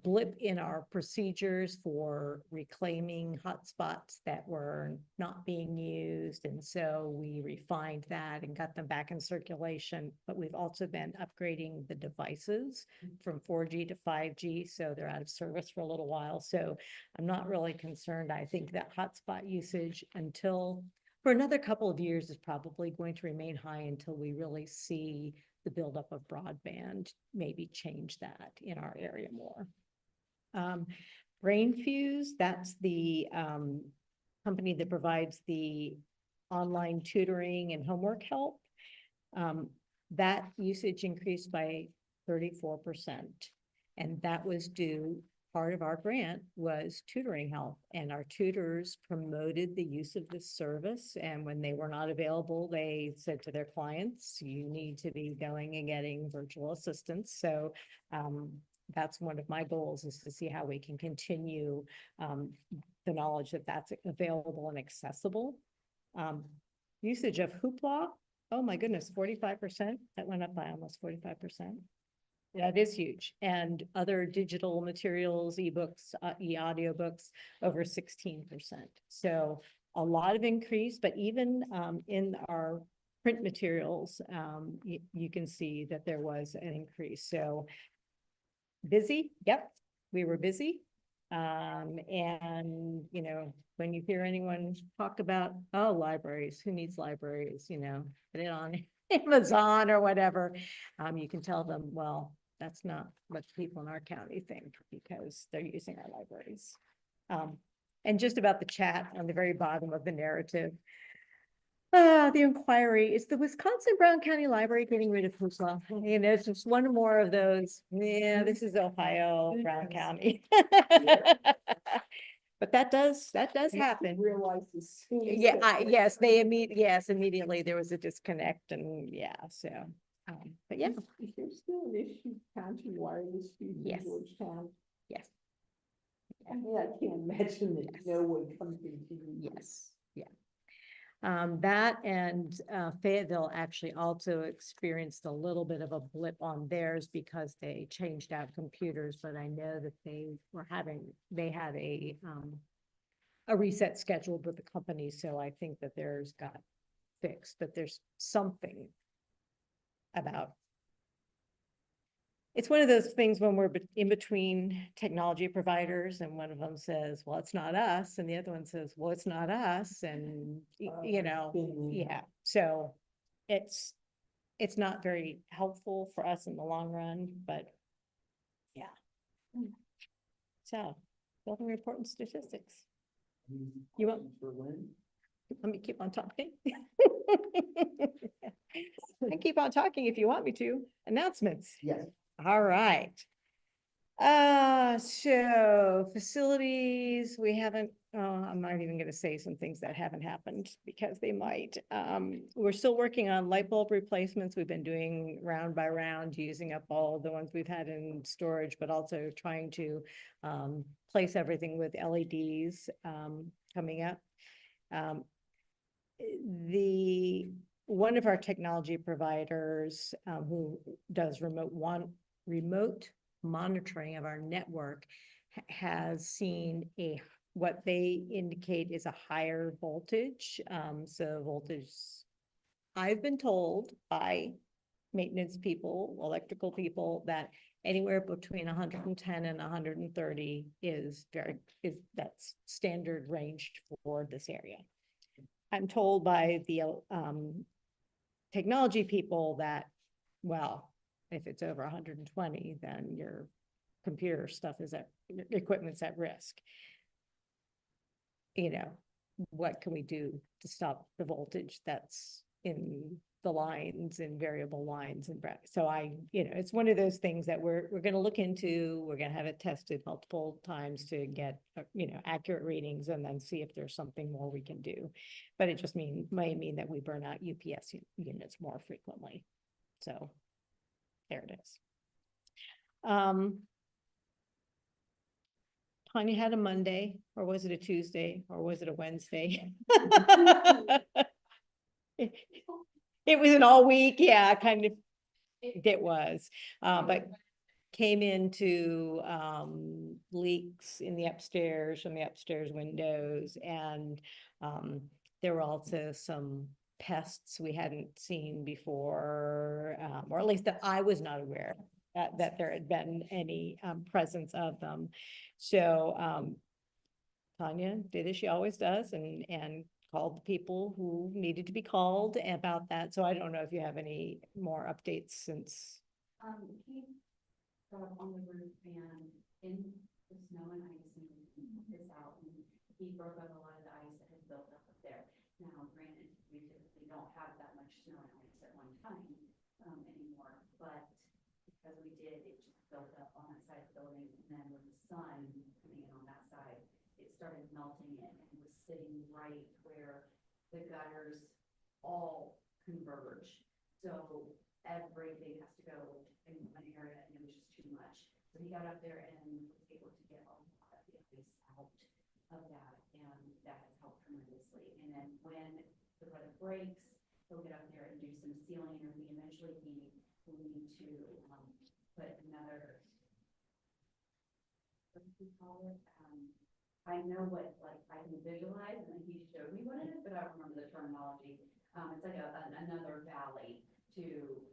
blip in our procedures for reclaiming hotspots that were not being used. And so we refined that and got them back in circulation. But we've also been upgrading the devices from 4G to 5G. So they're out of service for a little while. So I'm not really concerned. I think that hotspot usage for another couple of years is probably going to remain high until we really see the buildup of broadband maybe change that in our area more. BrainFuse, that's the company that provides the online tutoring and homework help. That usage increased by 34%. And that was part of our grant was tutoring help, and our tutors promoted the use of this service. And when they were not available, they said to their clients, you need to be going and getting virtual assistants. So that's one of my goals, is to see how we can continue the knowledge that that's available and accessible. Usage of Hoopla, oh my goodness, 45%. That went up by almost 45%. That is huge. And other digital materials, ebooks, e-audiobooks, over 16%. So a lot of increase, but even in our print materials, you can see that there was an increase. So busy, yep, we were busy. And, you know, when you hear anyone talk about, oh, libraries, who needs libraries, you know, put it on Amazon or whatever, you can tell them, well, that's not what people in our county think, because they're using our libraries. And just about the chat on the very bottom of the narrative, the inquiry, is the Wisconsin Brown County Library getting rid of Hoopla? You know, it's just one more of those, yeah, this is Ohio, Brown County. But that does happen. Realize this. Yeah, yes, immediately there was a disconnect, and yeah, so, but yeah. Is there still an issue county wireless fees in Yes. Georgetown? Yes. I mean, I can't imagine that no one comes into. Yes, yeah. That and Fayetteville actually also experienced a little bit of a blip on theirs because they changed out computers, but I know that they had a reset scheduled with the company, so I think that theirs got fixed, but there's something about. It's one of those things when we're in between technology providers and one of them says, well, it's not us. And the other one says, well, it's not us. And, you know, yeah. So it's not very helpful for us in the long run, but yeah. So building report and statistics. You want? Let me keep on talking. I keep on talking if you want me to. Announcements. Yes. All right. So facilities, we haven't, I'm not even going to say some things that haven't happened because they might. We're still working on light bulb replacements. We've been doing round by round, using up all the ones we've had in storage, but also trying to place everything with LEDs coming up. one of our technology providers, who does remote monitoring of our network has seen what they indicate is a higher voltage. So voltage, I've been told by maintenance people, electrical people, that anywhere between 110 and 130 is that's standard range for this area. I'm told by the technology people that, well, if it's over 120, then your computer stuff your equipment's at risk. You know, what can we do to stop the voltage that's in the lines and variable lines and so it's one of those things that we're going to look into. We're going to have it tested multiple times to get accurate readings and then see if there's something more we can do. But it just may mean that we burn out UPS units more frequently. So there it is. Tanya had a Monday, or was it a Tuesday, or was it a Wednesday? It was an all week, yeah, kind of, it was, but came into leaks in the upstairs, from the upstairs windows, and there were also some pests we hadn't seen before, or at least that I was not aware that there had been any presence of them. So Tanya did as she always does and called the people who needed to be called about that. So I don't know if you have any more updates since. He got up on the roof and in the snow and ice and this out, and he broke up a lot of the ice that had built up there. Now, granted, we typically don't have that much snow and ice at one time anymore, but because we did, it just built up on that side of the building, and then with the sun coming in on that side, it started melting it and was sitting right where the gutters all converge. So everything has to go in one area, and it was just too much. So he got up there and was able to get a lot of the ice out of that, and that has helped tremendously. And then when the weather breaks, he'll get up there and do some sealing, and we eventually need to put another, what do we call it? I know what, like, I can visualize, and he showed me what it is, but I don't remember the terminology. It's like another valley to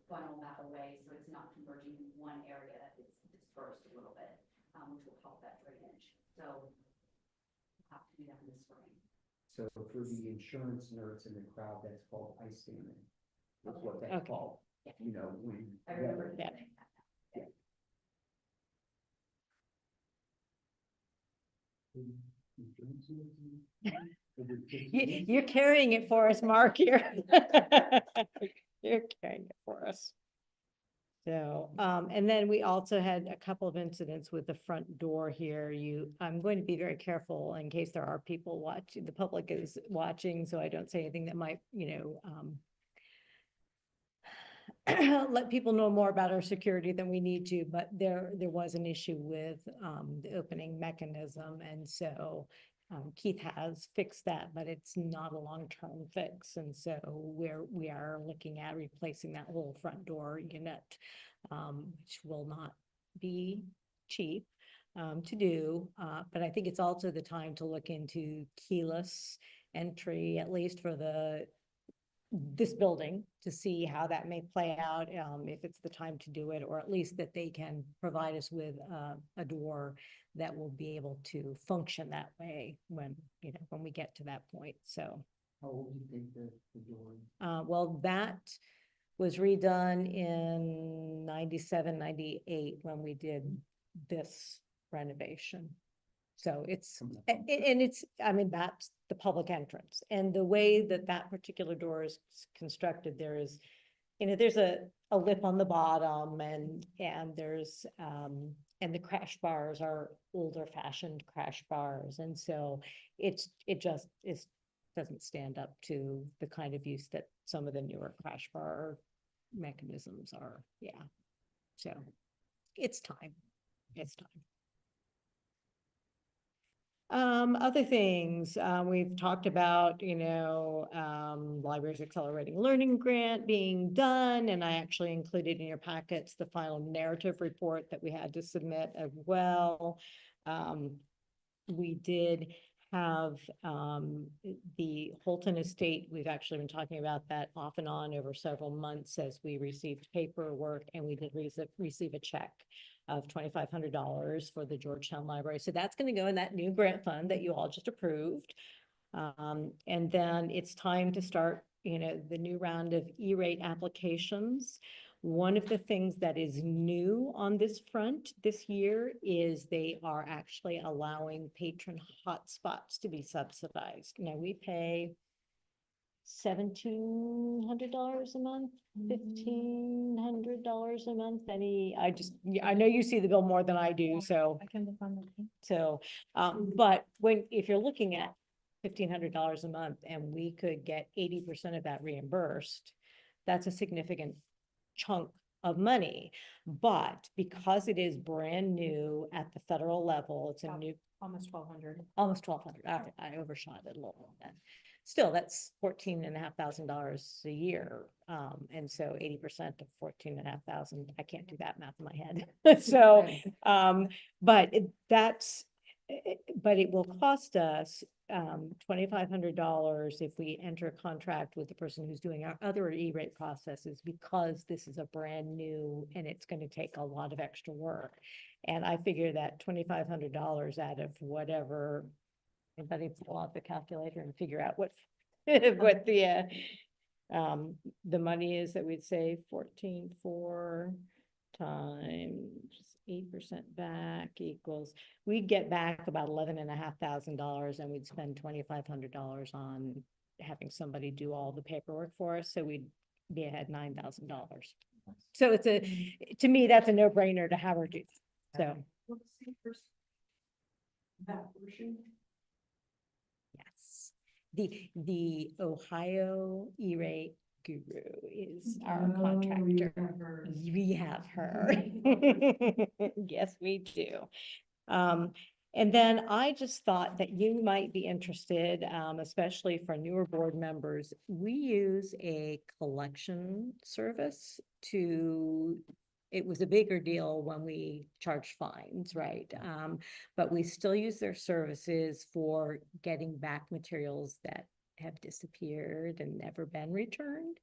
funnel that away, so it's not converging in one area, it's dispersed a little bit, which will help that drainage. So we'll have to do that in the spring. So for the insurance nerds in the crowd, that's called ice damming. That's what that's Okay. called. Yeah. You know, when. I remember Yeah. saying that. You're carrying it for us, Mark, here. You're carrying it for us. So, and then we also had a couple of incidents with the front door here. I'm going to be very careful in case there are people watching, the public is watching, so I don't say anything that might, let people know more about our security than we need to, but there was an issue with the opening mechanism, and so Keith has fixed that, but it's not a long-term fix, and so we are looking at replacing that whole front door unit, which will not be cheap to do, but I think it's also the time to look into keyless entry, at least for this building, to see how that may play out, if it's the time to do it, or at least that they can provide us with a door that will be able to function that way when we get to that point. So How old do you think the door is? well, that was redone in 97, 98 when we did this renovation. So it's, and it's, I mean, that's the public entrance, and the way that that particular door is constructed, there is, there's a lip on the bottom, and there's, and the crash bars are older fashioned crash bars. And so it just doesn't stand up to the kind of use that some of the newer crash bar mechanisms are. Yeah. So it's time. It's time. Other things, we've talked about, Libraries Accelerating Learning Grant being done, and I actually included in your packets the final narrative report that we had to submit as well. We did have the Holton Estate. We've actually been talking about that off and on over several months as we received paperwork, and we did receive a check of $2,500 for the Georgetown Library. So that's going to go in that new grant fund that you all just approved. And then it's time to start, the new round of E-rate applications. One of the things that is new on this front this year is they are actually allowing patron hotspots to be subsidized. Now, we pay $1,700 a month, $1,500 a month. I know you see the bill more than I do, so. I can look on the. So, but if you're looking at $1,500 a month and we could get 80% of that reimbursed, that's a significant chunk of money. But because it is brand new at the federal level, it's a new, Almost 1,200. almost 1,200. I overshot it a little bit. Still, that's $14,500 a year. And so 80% of 14,500, I can't do that math in my head. So, but it will cost us $2,500 if we enter a contract with the person who's doing our other E-rate processes, because this is a brand new and it's going to take a lot of extra work. And I figure that $2,500 out of whatever, anybody pull out the calculator and figure out what what the money is that we'd save. 14,4 times 8% back equals, we'd get back about $11,500, and we'd spend $2,500 on having somebody do all the paperwork for us. So we'd be ahead $9,000. So to me, that's a no-brainer to have her do. So, Let's see first. That portion. yes, the Ohio E-rate guru is our Oh, you contractor. have her. We have her. Yes, we do. And then I just thought that you might be interested, especially for newer board members. We use a collection service it was a bigger deal when we charged fines, right? But we still use their services for getting back materials that have disappeared and never been returned.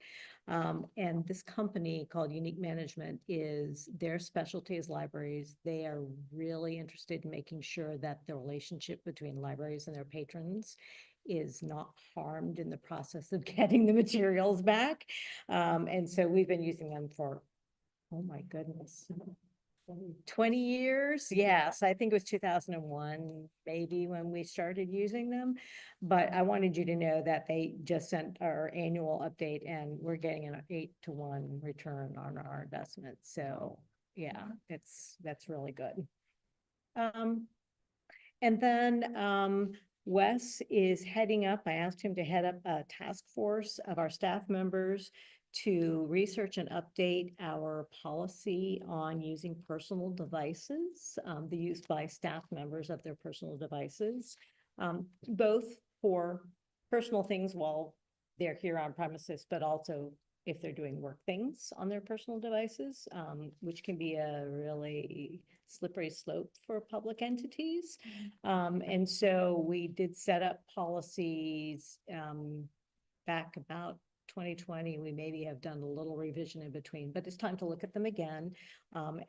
And this company called Unique Management their specialty is libraries. They are really interested in making sure that the relationship between libraries and their patrons is not harmed in the process of getting the materials back. And so we've been using them for, oh my goodness, 20 years. Yes, I think it was 2001, maybe, when we started using them. But I wanted you to know that they just sent our annual update, and we're getting an 8-to-1 return on our investment. So yeah, that's really good. And then Wes is heading up. I asked him to head up a task force of our staff members to research and update our policy on using personal devices, the use by staff members of their personal devices, both for personal things while they're here on premises, but also if they're doing work things on their personal devices, which can be a really slippery slope for public entities. And so we did set up policies back about 2020. We maybe have done a little revision in between, but it's time to look at them again.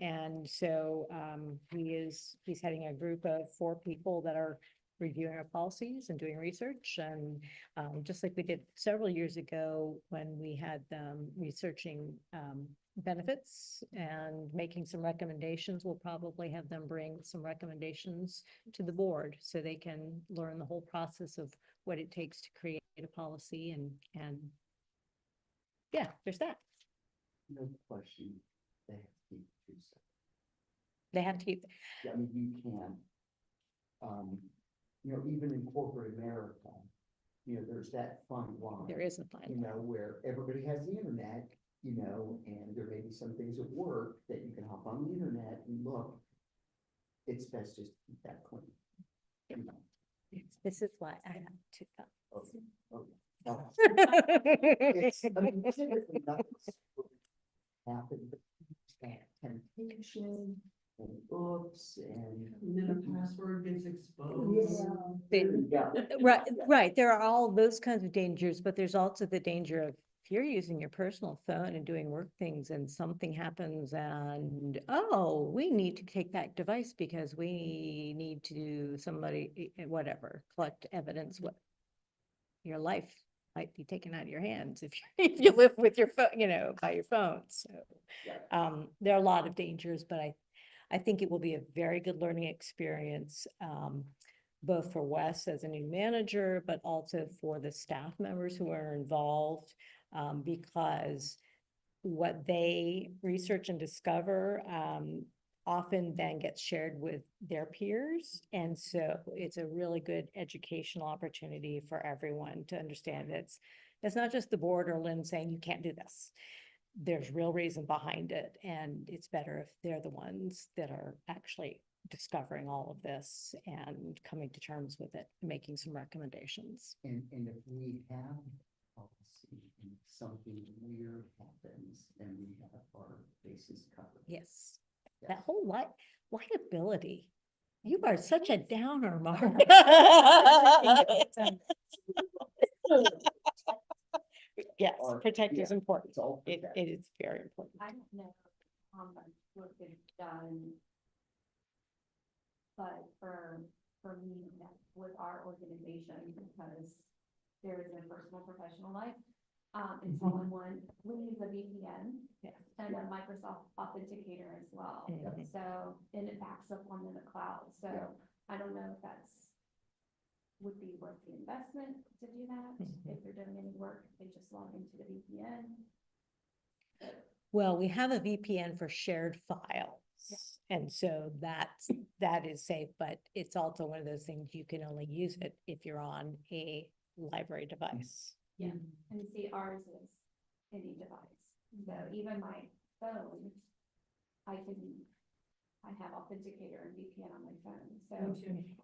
And so he's heading a group of 4 people that are reviewing our policies and doing research. And just like we did several years ago when we had them researching benefits and making some recommendations, we'll probably have them bring some recommendations to the board so they can learn the whole process of what it takes to create a policy. And yeah, there's that. No question. They have to keep it separate. They have to keep, Yeah, I mean, you can't, even in corporate America, there's that fine line. there is a fine. Where everybody has the internet, and there may be some things at work that you can hop on the internet and look. It's best just to keep that clean. This is why I have 2 thumbs. Okay, okay. It's, I mean, typically nothing's happened, but temptation and oops and. And then a password gets exposed. Yeah. Right, right. There are all those kinds of dangers, but there's also the danger of if you're using your personal phone and doing work things and something happens and, oh, we need to take that device because we need to do whatever, collect evidence, what your life might be taken out of your hands if you, if you live with your phone, by your phone. So, there are a lot of dangers, but I think it will be a very good learning experience, both for Wes as a new manager, but also for the staff members who are involved, because what they research and discover, often then gets shared with their peers. And so it's a really good educational opportunity for everyone to understand it's not just the board or Lynn saying you can't do this. There's real reason behind it, and it's better if they're the ones that are actually discovering all of this and coming to terms with it, making some recommendations. And if we have policy and something weird happens, then we have our bases covered. Yes, Yes. that whole liability. You are such a downer, Mark. Yes, Or- protect is yeah, important. It's all It protected. is very important. I don't know how much work is done. But for me, with our organization, because there is a personal professional life, it's all in one. We use a VPN. Yeah. And a Microsoft Authenticator as well. Mhm. So, and it backs up onto the cloud, so Yeah. I don't know if would be worth the investment to do that. Mhm. If they're doing any work, they just log into the VPN. Well, we have a VPN for shared files. And so that is safe, but it's also one of those things you can only use it if you're on a library device. Yeah, and see, ours is any device, so even my phone, I have Authenticator and VPN on my phone, so,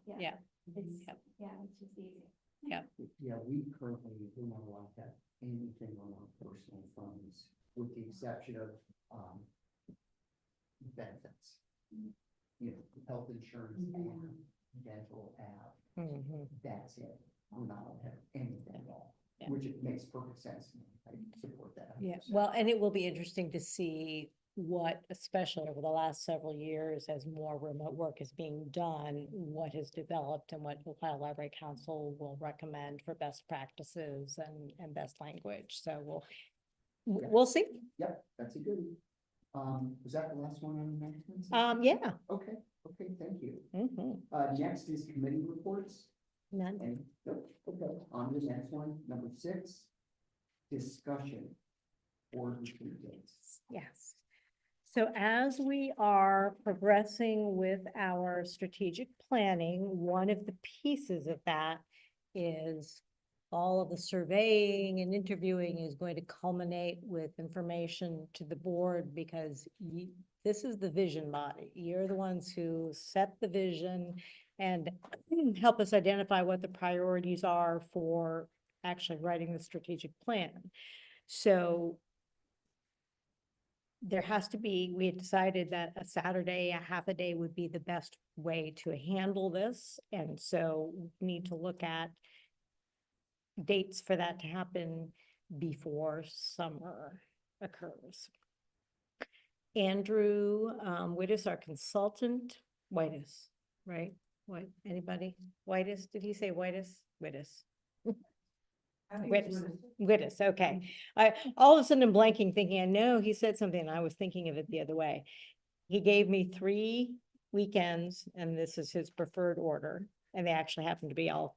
yeah. Yeah. It's, Yep. yeah, it's just easy. Yeah, we currently do not allow to have anything on our personal phones, with the exception of, benefits. You know, health insurance app, dental app, Mhm. that's it. We're not allowed to have anything at all, Yeah. which it makes perfect sense. I support that. Yeah, 100%. well, and it will be interesting to see what, especially over the last several years, as more remote work is being done, what has developed and what Ohio Library Council will recommend for best practices and best language. So we'll see. Yep, that's a good. Was that the last one on announcements? Yeah. Okay, thank you. Mhm. Next is committee reports. None. And, nope, okay, on to the next one, number 6, discussion. Board retreat dates. Yes. So as we are progressing with our strategic planning, one of the pieces of that is all of the surveying and interviewing is going to culminate with information to the board because this is the vision body. You're the ones who set the vision and help us identify what the priorities are for actually writing the strategic plan. So there has to be, we had decided that a Saturday, a half a day would be the best way to handle this. And so we need to look at dates for that to happen before summer occurs. Andrew, Whitis, our consultant, Whitis, right? What, anybody? Whitis, did he say Whitis? Whitis. I think it's Whitis, okay. All of a sudden I'm blanking thinking, I know he said something and I was thinking of it the other way. He gave me 3 weekends and this is his preferred order. And they actually happen to be all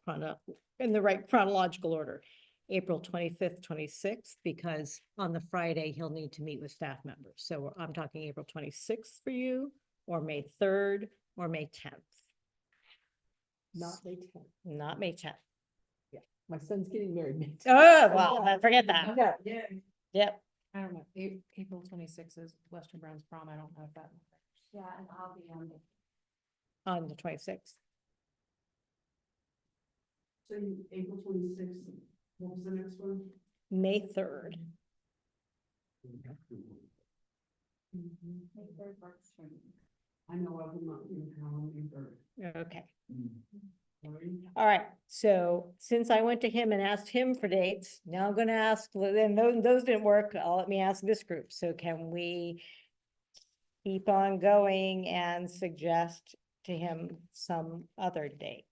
in the right chronological order. April 25th, 26th, because on the Friday, he'll need to meet with staff members. So I'm talking April 26th for you, or May 3rd, or May 10th. Not May 10th. Not May 10th. My son's getting married. May 10th. Oh, well, forget that. No, Yeah, Yep. I don't know, April 26th is Western Brown's prom, I don't know if that. Yeah, and I'll be on it. On the 26th. so April 26th, What was the next one? May 3rd. May third works for me. I know I will not be in town on May third. Okay. Sorry. All right, so since I went to him and asked him for dates, now I'm gonna ask, and those didn't work, let me ask this group, so can we keep on going and suggest to him some other dates?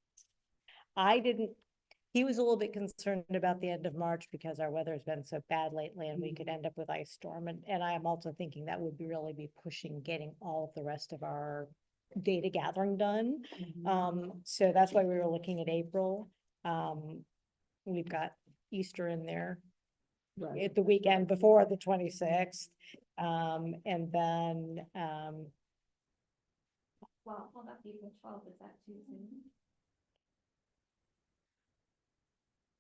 He was a little bit concerned about the end of March because our weather's been so bad lately and we could end up with ice storm, and I am also thinking that would really be pushing getting all of the rest of our data gathering done. So that's why we were looking at April. We've got Easter in there at the weekend before the 26th. And then, Well, hold up, April 12th, is that too soon?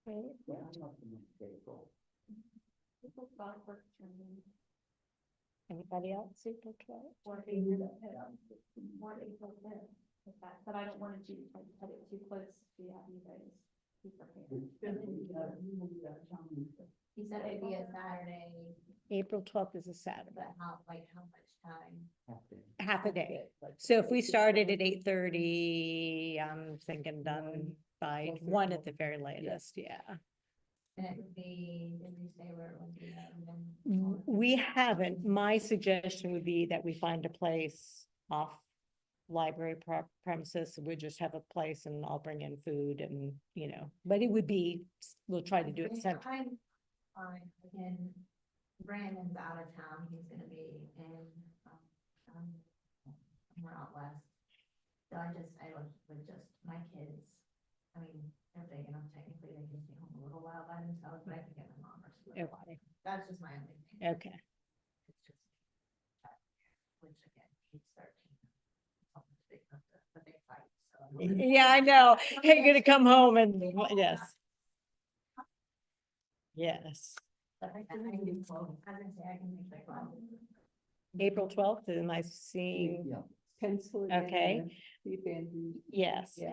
Yeah, I'm not in April. April 12th works for me. anybody else, April 12th? Or April 5th, but I don't want to cut it too close to have you guys be prepared. He said it'd be a Saturday, April 12th is a Saturday, but how much time? half a day. So if we started at 8:30, I'm thinking done by 1 at the very latest, yeah. And it would be, did we say where it would be? We haven't. My suggestion would be that we find a place off library premises. We just have a place and I'll bring in food and, but it would be, we'll try to do it central. I'm fine, again, Brandon's out of town, he's gonna be in, somewhere out west. So I would just, my kids, I mean, they're big enough technically, they can stay home a little while by themselves, but I can get my mom or something. Okay. That's just my only thing. Okay. It's just, which again, he's 13. Something's big enough to, but they fight, so. Yeah, I know. You're gonna come home and, yes. Yes. But I can make it 12. I can say I can make it 12. April 12th, am I seeing? Yeah. Pencil it in. Okay. and see if Andrew- Yes. Yeah.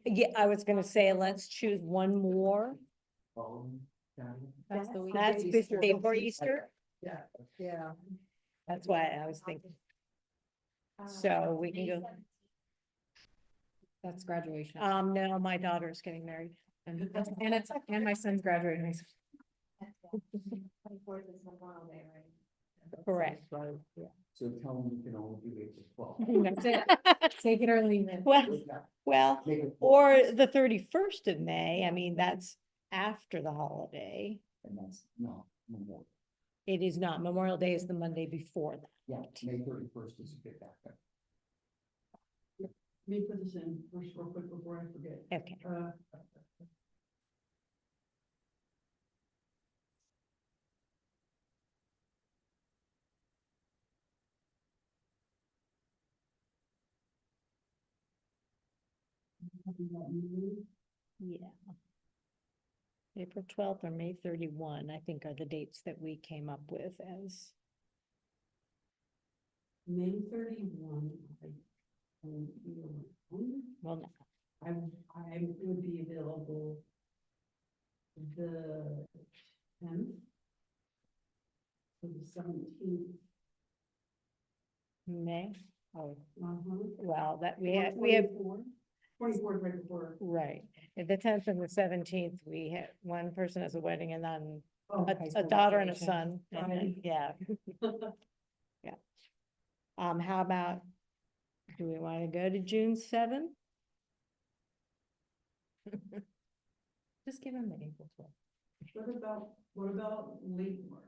Yeah, I was gonna say, let's choose one more. Following Saturday. That's the week. That's Easter. before Easter. Yeah. That's why I was thinking. So we can go, That's graduation. no, my daughter's getting married. And and my son's graduating. high school. 24th is Memorial Day, right? Correct. So tell them you can only do April 12th. That's it. Take it or leave it. Well, Make it or the 31st of May, I mean, that's after the holiday. And that's not Memorial. It is not. Memorial Day is the Monday before that. Yeah, May 31st is a good backup. Let me put this in first real quick before I forget. Okay. Yeah. April 12th or May 31, I think are the dates that we came up with as, May 31. well, no. I would be available the 10th. To the 17th. May, oh, Uh-huh. well, that we have, 24th right before. right. At the 10th and the 17th, we have, one person has a wedding and then Oh, a daughter and a son. And then, Right. yeah. Yeah. How about, do we want to go to June 7th? Just give him the April 12th. What about late March?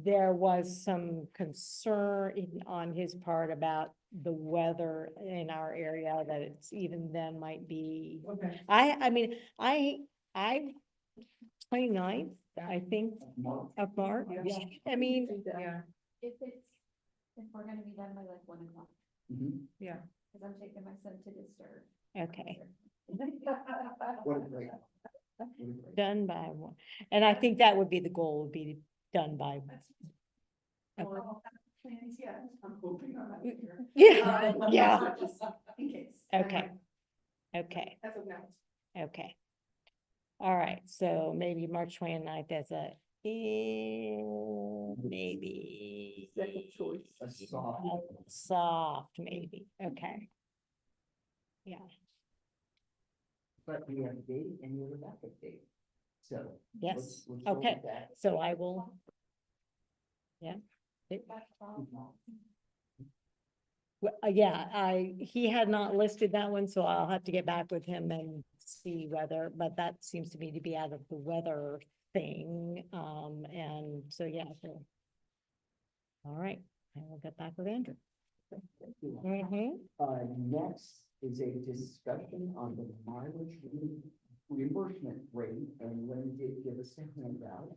There was some concern on his part about the weather in our area, that it's even then might be, Okay. I mean, I 29th, I think, March. of March. Yeah. I mean, Yeah, If we're gonna be done by like 1 o'clock, Mhm. yeah. because I'm taking my son to the stir. okay, What a great. What a great. done by 1. And I think that would be the goal, would be done by. Plans, yeah, I'm hoping I'm not here. Yeah, yeah, Just in case. okay. Okay, As of now. Okay. All right, so maybe March 29th as a, maybe. Second choice. A soft. Soft, maybe, okay. Yeah, But we have a date and you have a backup date. So. yes, let's go with okay, that. so I will. Yeah. Yeah, he had not listed that one, so I'll have to get back with him and see whether, but that seems to me to be out of the weather thing, and so, yeah, so. All right, I will get back with Andrew. Thank you. Next is a discussion on the mileage reimbursement rate, and Lynn did give us a handout,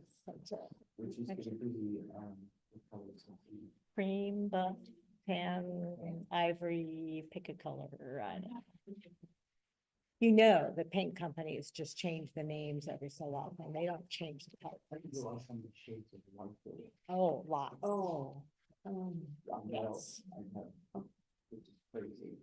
which is going to be, what color is it? Cream, buff, tan, ivory, pick a color, I don't know. You know, the paint companies just change the names every so often, they don't change the I think there colors. are some shades of white there. Oh, lots. Oh. I know, Yes. I have, which is crazy.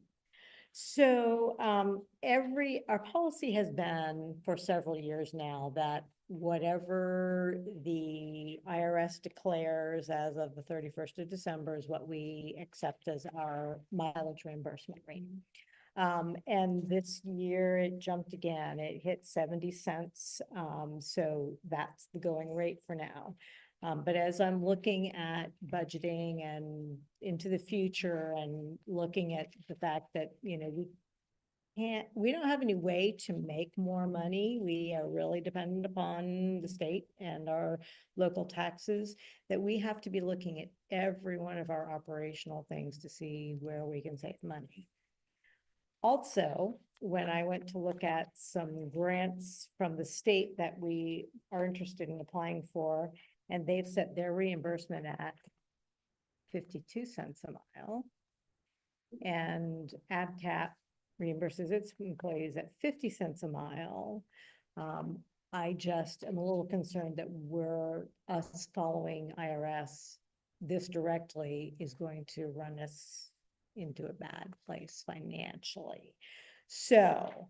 So, our policy has been for several years now that whatever the IRS declares as of the 31st of December is what we accept as our mileage reimbursement rate. And this year it jumped again, it hit 70 cents. So that's the going rate for now. But as I'm looking at budgeting and into the future and looking at the fact that, we don't have any way to make more money. We are really dependent upon the state and our local taxes, that we have to be looking at every one of our operational things to see where we can save money. Also, when I went to look at some grants from the state that we are interested in applying for, and they've set their reimbursement at 52 cents a mile. And ABCAP reimburses its employees at 50 cents a mile. I just am a little concerned that us following IRS this directly is going to run us into a bad place financially. So,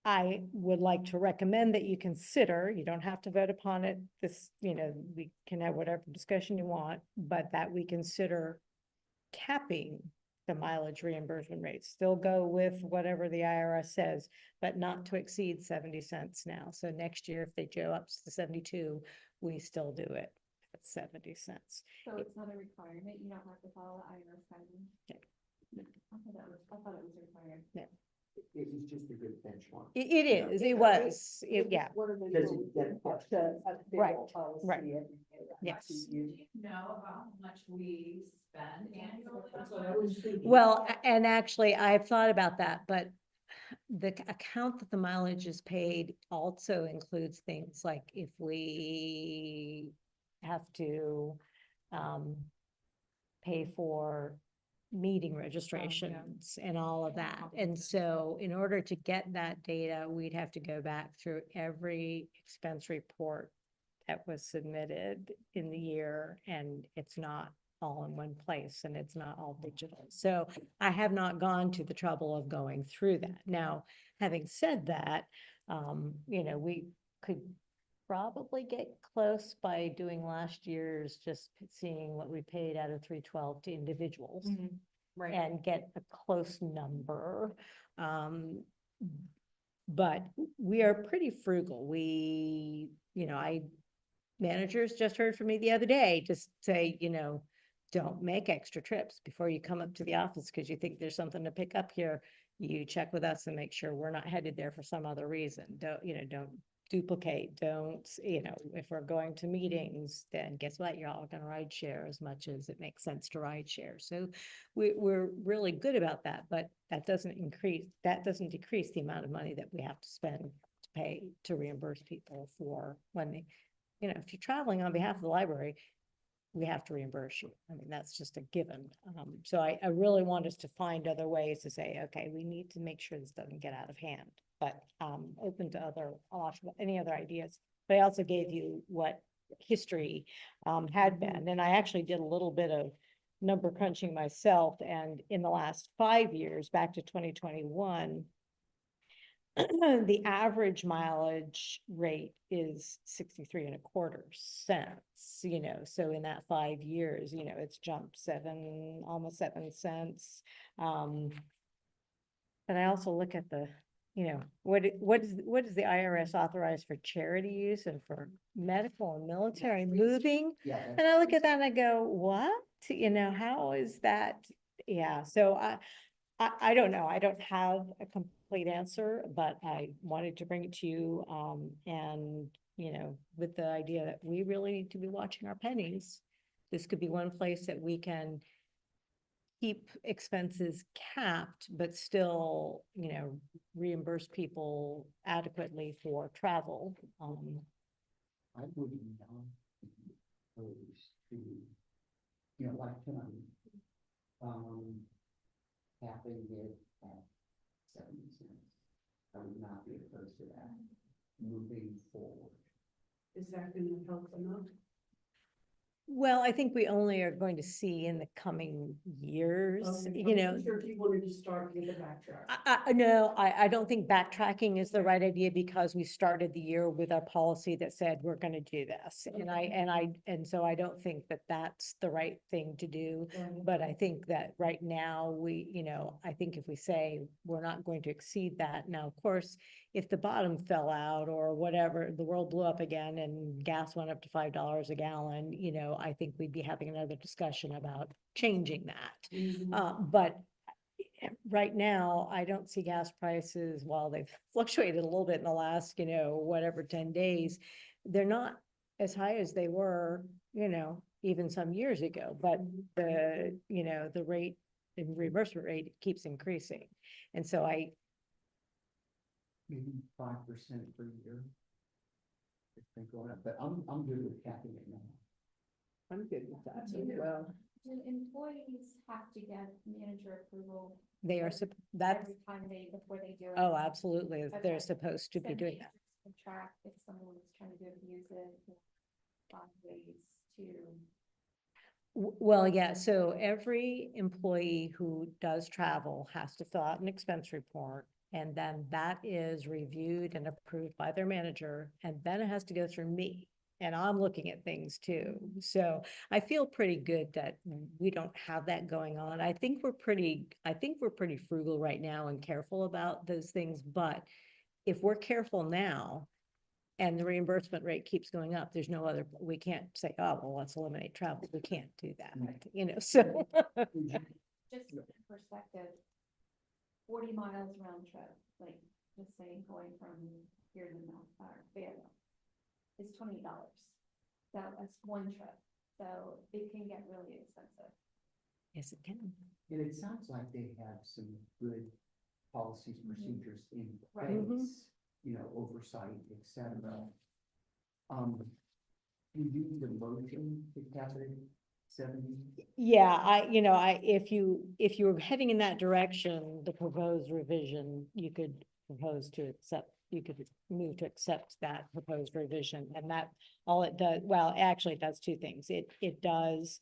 I would like to recommend that you consider, you don't have to vote upon it, we can have whatever discussion you want, but that we consider capping the mileage reimbursement rate, still go with whatever the IRS says, but not to exceed 70 cents now. So next year, if they go up to 72, we still do it at 70 cents. So it's not a requirement, you don't have to follow the IRS guidelines? Yeah. I thought it was required. It was just a good benchmark. It is, it was, yeah, One of the. Does it get pushed? Right, right. Yes. Do you know about how much we spend annually? Well, and actually, I've thought about that, but the account that the mileage is paid also includes things like if we have to pay for meeting registrations and all of that. And so in order to get that data, we'd have to go back through every expense report that was submitted in the year, and it's not all in one place and it's not all digital. So I have not gone to the trouble of going through that. Now, having said that, we could probably get close by doing last year's, just seeing what we paid out of 312 to individuals. Right. And get a close number. But we are pretty frugal. Managers just heard from me the other day, just say, don't make extra trips before you come up to the office because you think there's something to pick up here. You check with us and make sure we're not headed there for some other reason. Don't duplicate, if we're going to meetings, then guess what? You're all gonna ride share as much as it makes sense to ride share. So we're really good about that, but that doesn't decrease the amount of money that we have to spend to pay to reimburse people for when they, if you're traveling on behalf of the library, we have to reimburse you. I mean, that's just a given. So I really want us to find other ways to say, okay, we need to make sure this doesn't get out of hand, but open to any other ideas. But I also gave you what history had been, and I actually did a little bit of number crunching myself. And in the last 5 years, back to 2021, the average mileage rate is 63.25 cents, so in that 5 years, it's jumped almost 7 cents. But I also look at the, what does the IRS authorize for charity use and for medical and military moving? Yeah, And I look at that and I go, what? How is that? Yeah, so I don't know. I don't have a complete answer, but I wanted to bring it to you, and, with the idea that we really need to be watching our pennies. This could be one place that we can keep expenses capped, but still, reimburse people adequately for travel. I would not opposed to, like tonight, capping it at 70 cents. I would not be opposed to that moving forward. Is that gonna help enough? Well, I think we only are going to see in the coming years, Sure, if you wanted to start with a backtrack. No, I don't think backtracking is the right idea because we started the year with a policy that said we're gonna do this. And so I don't think that that's the right thing to do. But I think that right now I think if we say we're not going to exceed that, now, of course, if the bottom fell out or whatever, the world blew up again and gas went up to $5 a gallon, I think we'd be having another discussion about changing that. But right now, I don't see gas prices, while they've fluctuated a little bit in the last, 10 days, they're not as high as they were, even some years ago, but the rate, the reimbursement rate keeps increasing. And so Maybe 5% per year. It's been going up, but I'm good with capping it now. I'm good with that as Yeah. well. Do employees have to get manager approval they are, that's, every time before they do it? oh, absolutely, they're Okay. supposed to be So doing maybe that. just to track if someone was trying to abuse it, find ways to. Well, yeah, so every employee who does travel has to fill out an expense report. And then that is reviewed and approved by their manager, and then it has to go through me. And I'm looking at things too. So I feel pretty good that we don't have that going on. I think we're pretty frugal right now and careful about those things. But if we're careful now and the reimbursement rate keeps going up, there's no other, we can't say, oh, well, let's eliminate travel. We can't do that, so. Just in perspective, 40 miles round trip, like just saying going from here to Fayetteville, is $20. So that's one trip. So it can get really expensive. Yes, it can. And it sounds like they have some good policies, procedures in Right. place, oversight, et cetera. Do you need a motion to cap it at 70? Yeah, if you were heading in that direction, the proposed revision, you could move to accept that proposed revision, and that, all it does, well, actually, it does two things. It does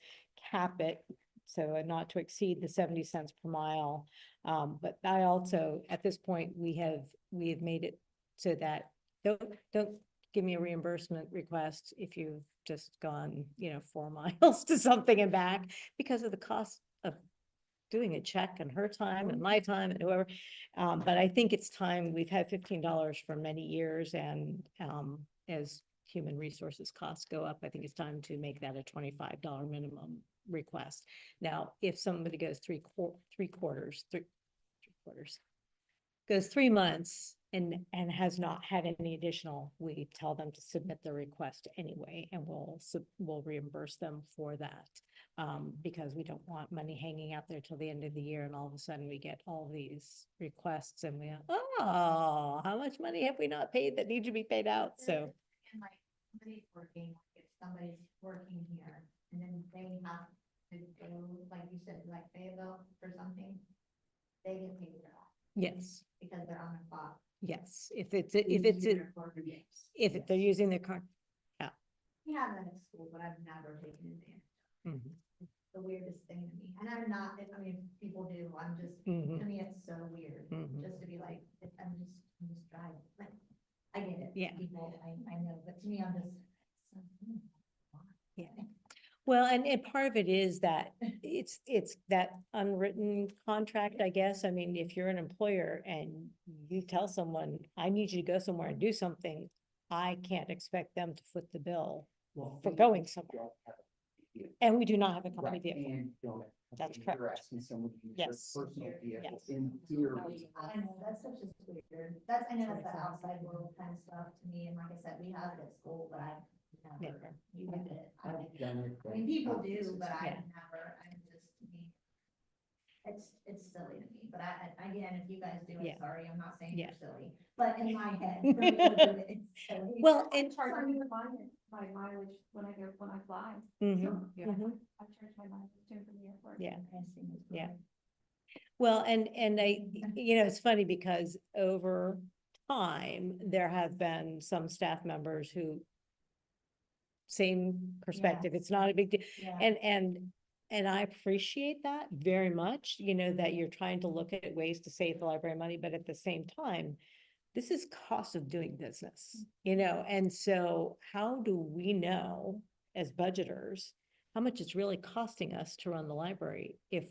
cap it, so not to exceed the 70 cents per mile. But I also, at this point, we have made it so that don't give me a reimbursement request if you've just gone, 4 miles to something and back, because of the cost of doing a check and her time and my time and whoever. But I think it's time. We've had $15 for many years, and as human resources costs go up, I think it's time to make that a $25 minimum request. Now, if somebody goes three quarters, goes 3 months and has not had any additional, we tell them to submit the request anyway, and we'll reimburse them for that. Because we don't want money hanging out there till the end of the year, and all of a sudden we get all these requests and how much money have we not paid that need to be paid out? So. And like, somebody's working, if somebody's working here, and then they have to go, like you said, like Fayetteville or something, they get paid for that Yes, because they're on the clock. yes, if they're using their car. We have that at school, but I've never taken advantage. Mhm. It's the weirdest thing to me, and I'm not, I mean, people do, I'm just, Mhm. to me, it's so weird, Mhm. just to be like, I'm just, I'm just driving, like, I get it. Yeah. People, I know, but to me, I'm just. Yeah. Well, and part of it is that it's that unwritten contract, I guess. I mean, if you're an employer and you tell someone, I need you to go somewhere and do something, I can't expect them to foot the bill Well, for we going somewhere. don't have a vehicle. And we do not have a company Right, vehicle. and don't. That's if you're correct. asking someone to use their Yes. personal vehicle, Yes. in theory, I know, that's such a weird, that's, I know that's the outside world kind of stuff to me, and like I said, we have it at school, but I've never used it. I I've done it. mean, people do, it's- but Yeah. I've never, I'm just, to me. It's silly to me, but again, if you guys do Yeah. it, sorry, I'm not saying Yeah. you're silly, but in my head, for me to do it, it's silly. Well, I and. charge my mileage, my mileage when I fly. Mhm, Yeah. mhm. I charge my mileage too from the airport. Yeah. Interesting. Yeah. Well, and it's funny because over time, there have been some staff members who same perspective, it's not a big deal. Yeah. And I appreciate that very much, that you're trying to look at ways to save the library money, but at the same time, this is cost of doing business, and so how do we know as budgeters how much it's really costing us to run the library if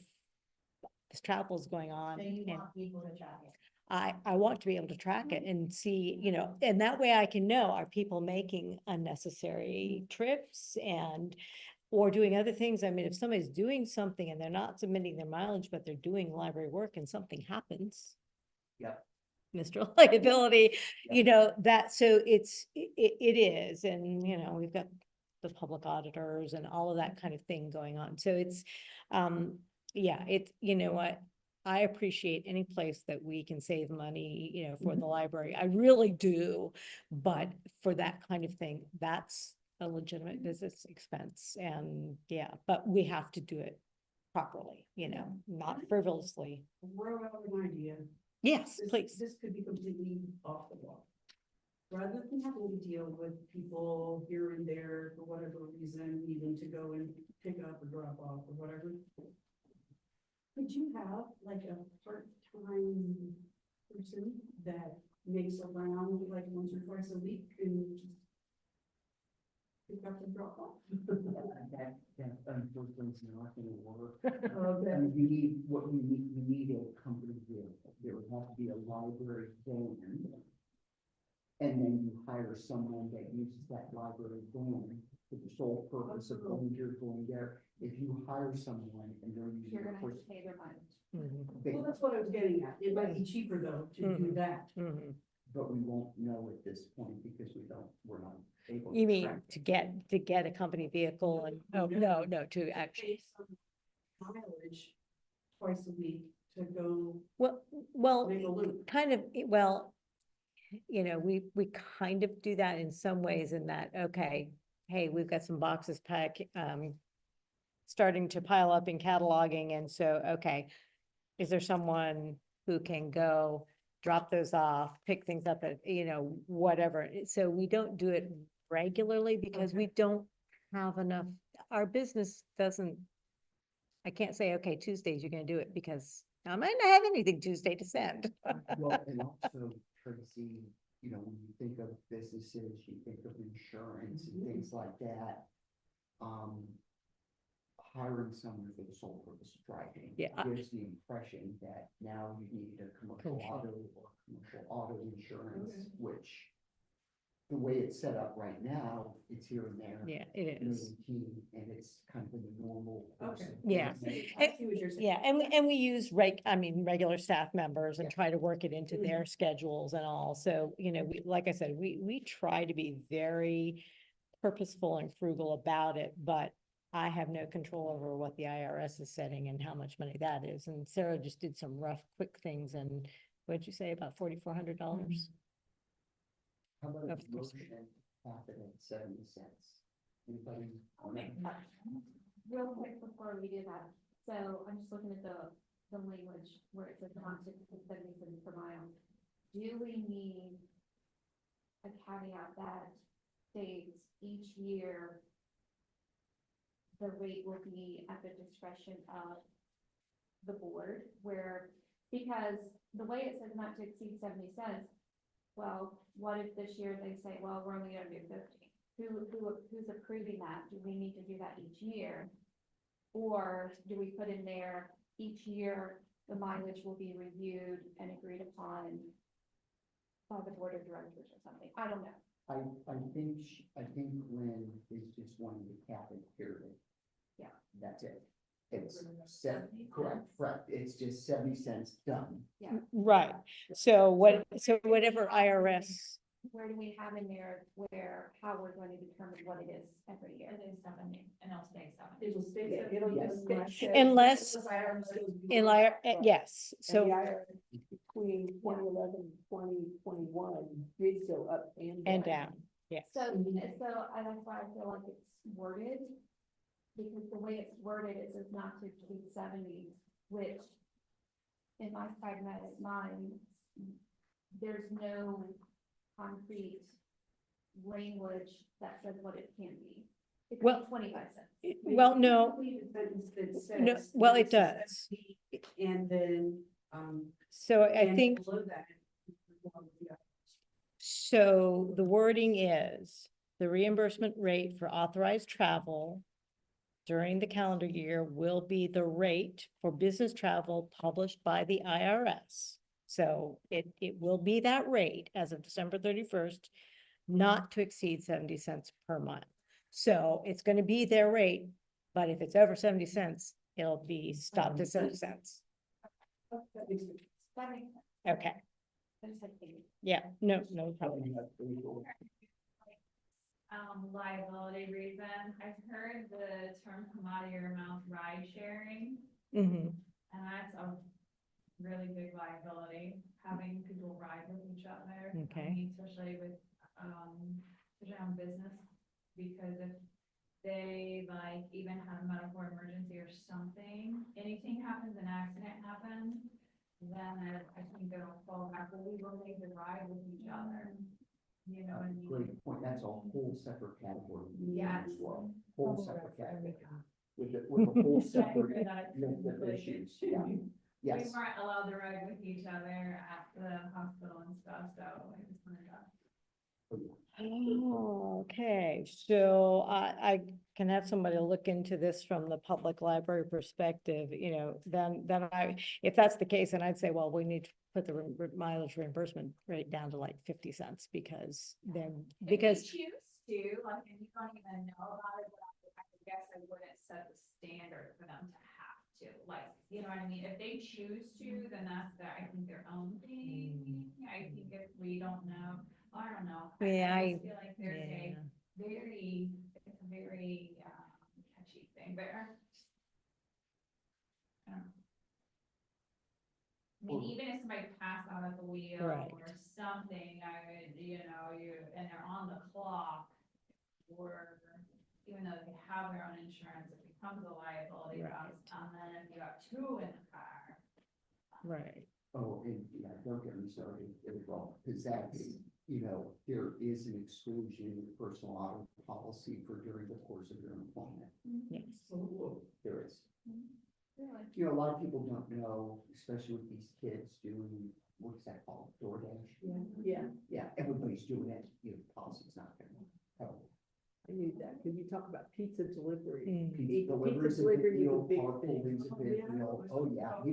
this travel is going on? So you and want people to track it. I want to be able to track it and see, and that way I can know, are people making unnecessary trips or doing other things? I mean, if somebody's doing something and they're not submitting their mileage, but they're doing library work and something happens. Yep. Mr. Liability, Yep. so it is, and, we've got the public auditors and all of that kind of thing going on. So it's, yeah, you know what? I appreciate any place that we can save money, for the library. I really do. But for that kind of thing, that's a legitimate business expense. And yeah, but we have to do it properly, not frivolously. Throw out an idea. Yes, This- please. This could be completely off the wall. Rather than having to deal with people here and there for whatever reason, needing to go and pick up or drop off or whatever. Could you have like a part-time person that makes around like once or twice a week and just pick up and drop off? That unfortunately is not gonna work. Okay. I mean, you need a company vehicle. There would have to be a library van. And then you hire someone that uses that library van for the sole purpose of going here, going there. If you hire someone and they're using You're it gonna for. have to pay their mileage. Well, that's what I was getting at. It might be cheaper though to do Mhm. that. But we won't know at this point because we're not able. You to mean track it. to get a company vehicle and, oh, no, to actually, Pay some mileage twice a week to go well, make a loop. kind of, we kind of do that in some ways in that, okay, hey, we've got some boxes starting to pile up in cataloging. And so, okay, is there someone who can go drop those off, pick things up at, whatever. So we don't do it regularly because we don't have enough, our business doesn't, I can't say, okay, Tuesdays you're gonna do it because I might not have anything Tuesday to send. Well, and also, Tracy, when you think of businesses, you think of insurance and things like that. Hiring someone for the sole purpose of driving. Yeah, Gives the impression that now you need a commercial auto insurance, which. The way it's set up right now, it's here and there. Yeah, it is. And it's kind of in the normal. course Okay. of Yeah. business. I see what you're saying. Yeah, and we use regular staff members and try to work it into their schedules and all. So, like I said, we try to be very purposeful and frugal about it, but I have no control over what the IRS is setting and how much money that is. And Sarah just did some rough, quick things and what'd you say, about $4,400? How about a Of course. motion cap it at 70 cents? Anybody on it? Real quick before we do that, so I'm just looking at the language where it says not to exceed 70 cents per mile. Do we need a caveat that states each year the rate will be at the discretion of the board because the way it says not to exceed 70 cents, well, what if this year they say, well, we're only gonna do 50? Who's approving that? Do we need to do that each year? Or do we put in there, each year, the mileage will be reviewed and agreed upon by the board of directors or something? I don't know. I think Lynn is just wanting to cap it, period. Yeah. That's it. It's correct, it's just 70 cents done. Right, so whatever IRS, Where do we have in there how we're going to determine what it is every year? It is 70, and it'll stay 70. It'll stay. Yeah, seventy it'll unless- stay- unless, In yes, And so, the IRS between 2011 and 2021 did go up and down, yes. So, that's why I feel like it's worded, because the way it's worded is it's not to exceed 70, which in my pragmatic mind, there's no concrete language that says what it can be. It could Well, be 25 cents. Well, no, no, well, it does. And then, So I and think, below that. so the wording is, the reimbursement rate for authorized travel during the calendar year will be the rate for business travel published by the IRS. So it will be that rate as of December 31st, not to exceed 70 cents per mile. So it's gonna be their rate, but if it's over 70 cents, it'll be stopped at 70 cents. That makes sense. Okay, I just had to think. yeah, no problem. Liability reason, I've heard the term come out of your mouth, ride sharing, Mhm. and that's a really big liability, having people ride with each other. Okay. I mean, especially with, especially on business, because if they like even have a medical emergency or something, anything happens, an accident happens, then I think they'll fall back, well, we will need to ride with each other. You know what I mean? Great point, that's a whole separate category. Yes. As well, whole separate category. With a whole separate list of issues, yeah, We yes. weren't allowed to ride with each other at the hospital and stuff, so I just wanted to. Oh, okay, so I can have somebody look into this from the public library perspective, you know, then if that's the case, then I'd say, well, we need to put the mileage reimbursement rate down to like 50 cents because then, because. If you choose to, like, and you don't even know about it, but I guess I wouldn't set the standard for them to have to, like, you know what I mean? If they choose to, then that's I think their own thing. I think if we don't know, I don't know. Yeah, I just feel like there's yeah. it's a very catchy thing, but. I mean, even if somebody passed out at the wheel Right. or something, I would, and they're on the clock, or even though they have their own insurance, it becomes a liability Right. cost, and then if you have two in the car. Right, Oh, and yeah, don't get me started as well, because that's, there is an exclusion in the personal auto policy for during the course of your employment. yes. There is. Really? A lot of people don't know, especially with these kids doing, what's that called, DoorDash? Yeah, Yeah, everybody's doing it, policy's not gonna help. I knew that, because you talk about pizza delivery. Mm. Pizza delivery is a big deal, carpooling is a big deal, oh yeah, you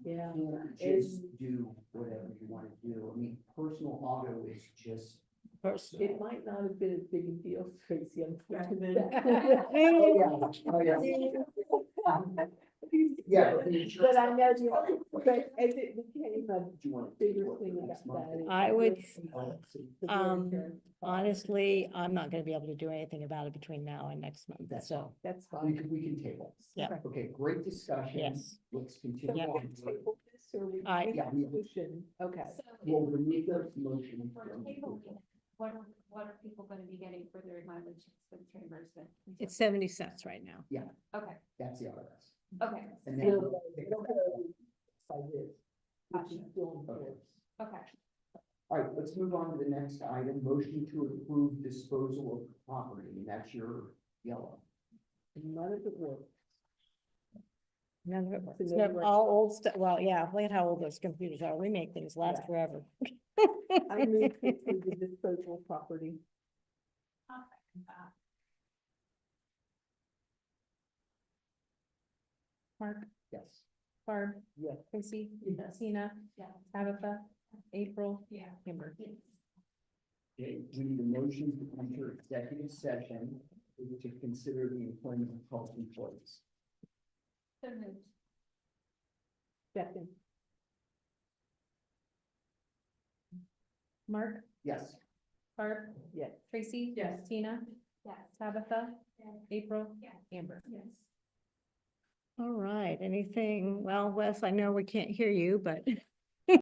Yeah. can't just do whatever you wanna do, I mean, personal auto is just. It might not have been as big a deal, Tracy, unfortunately. Oh, yeah. Yeah, but the insurance. But I know you, but as it became a Do you want to bigger do it thing next about month? that. I would, the insurance. honestly, I'm not gonna be able to do anything about it between now and next month, That's so, That's We fine. can table. Yeah. Okay, great discussion. Yes. Let's So continue we on. can table this, or we? I- Yeah, we- Motion, okay. We'll remove the motion. For from- table, what are people gonna be getting for their mileage expense reimbursement? it's 70 cents right now. Okay, That's the IRS. okay, And No, then. it'll go by this, which is still in force. okay. All right, let's move on to the next item, motion to approve disposal of property, and that's your yellow. None of it works. None of it works. So No, no all old stuff, well, yeah, look at how old those computers are, we make things last Yeah. forever. I move to approve the disposal of property. I'll second that. Mark, Yes. Barb, Yes. Tracy, Yes. Tina, Yeah. Tabitha, April, Yeah. Amber. Okay, we need a motion to enter executive session to consider the employment of public employees. So moved. Second. Mark, Yes. Barb, Yes. Tracy. Yes. Tina, Yes. Tabitha, Yes. April, Yeah. Amber. Yes. All right, anything, well, Wes, I know we can't hear you, but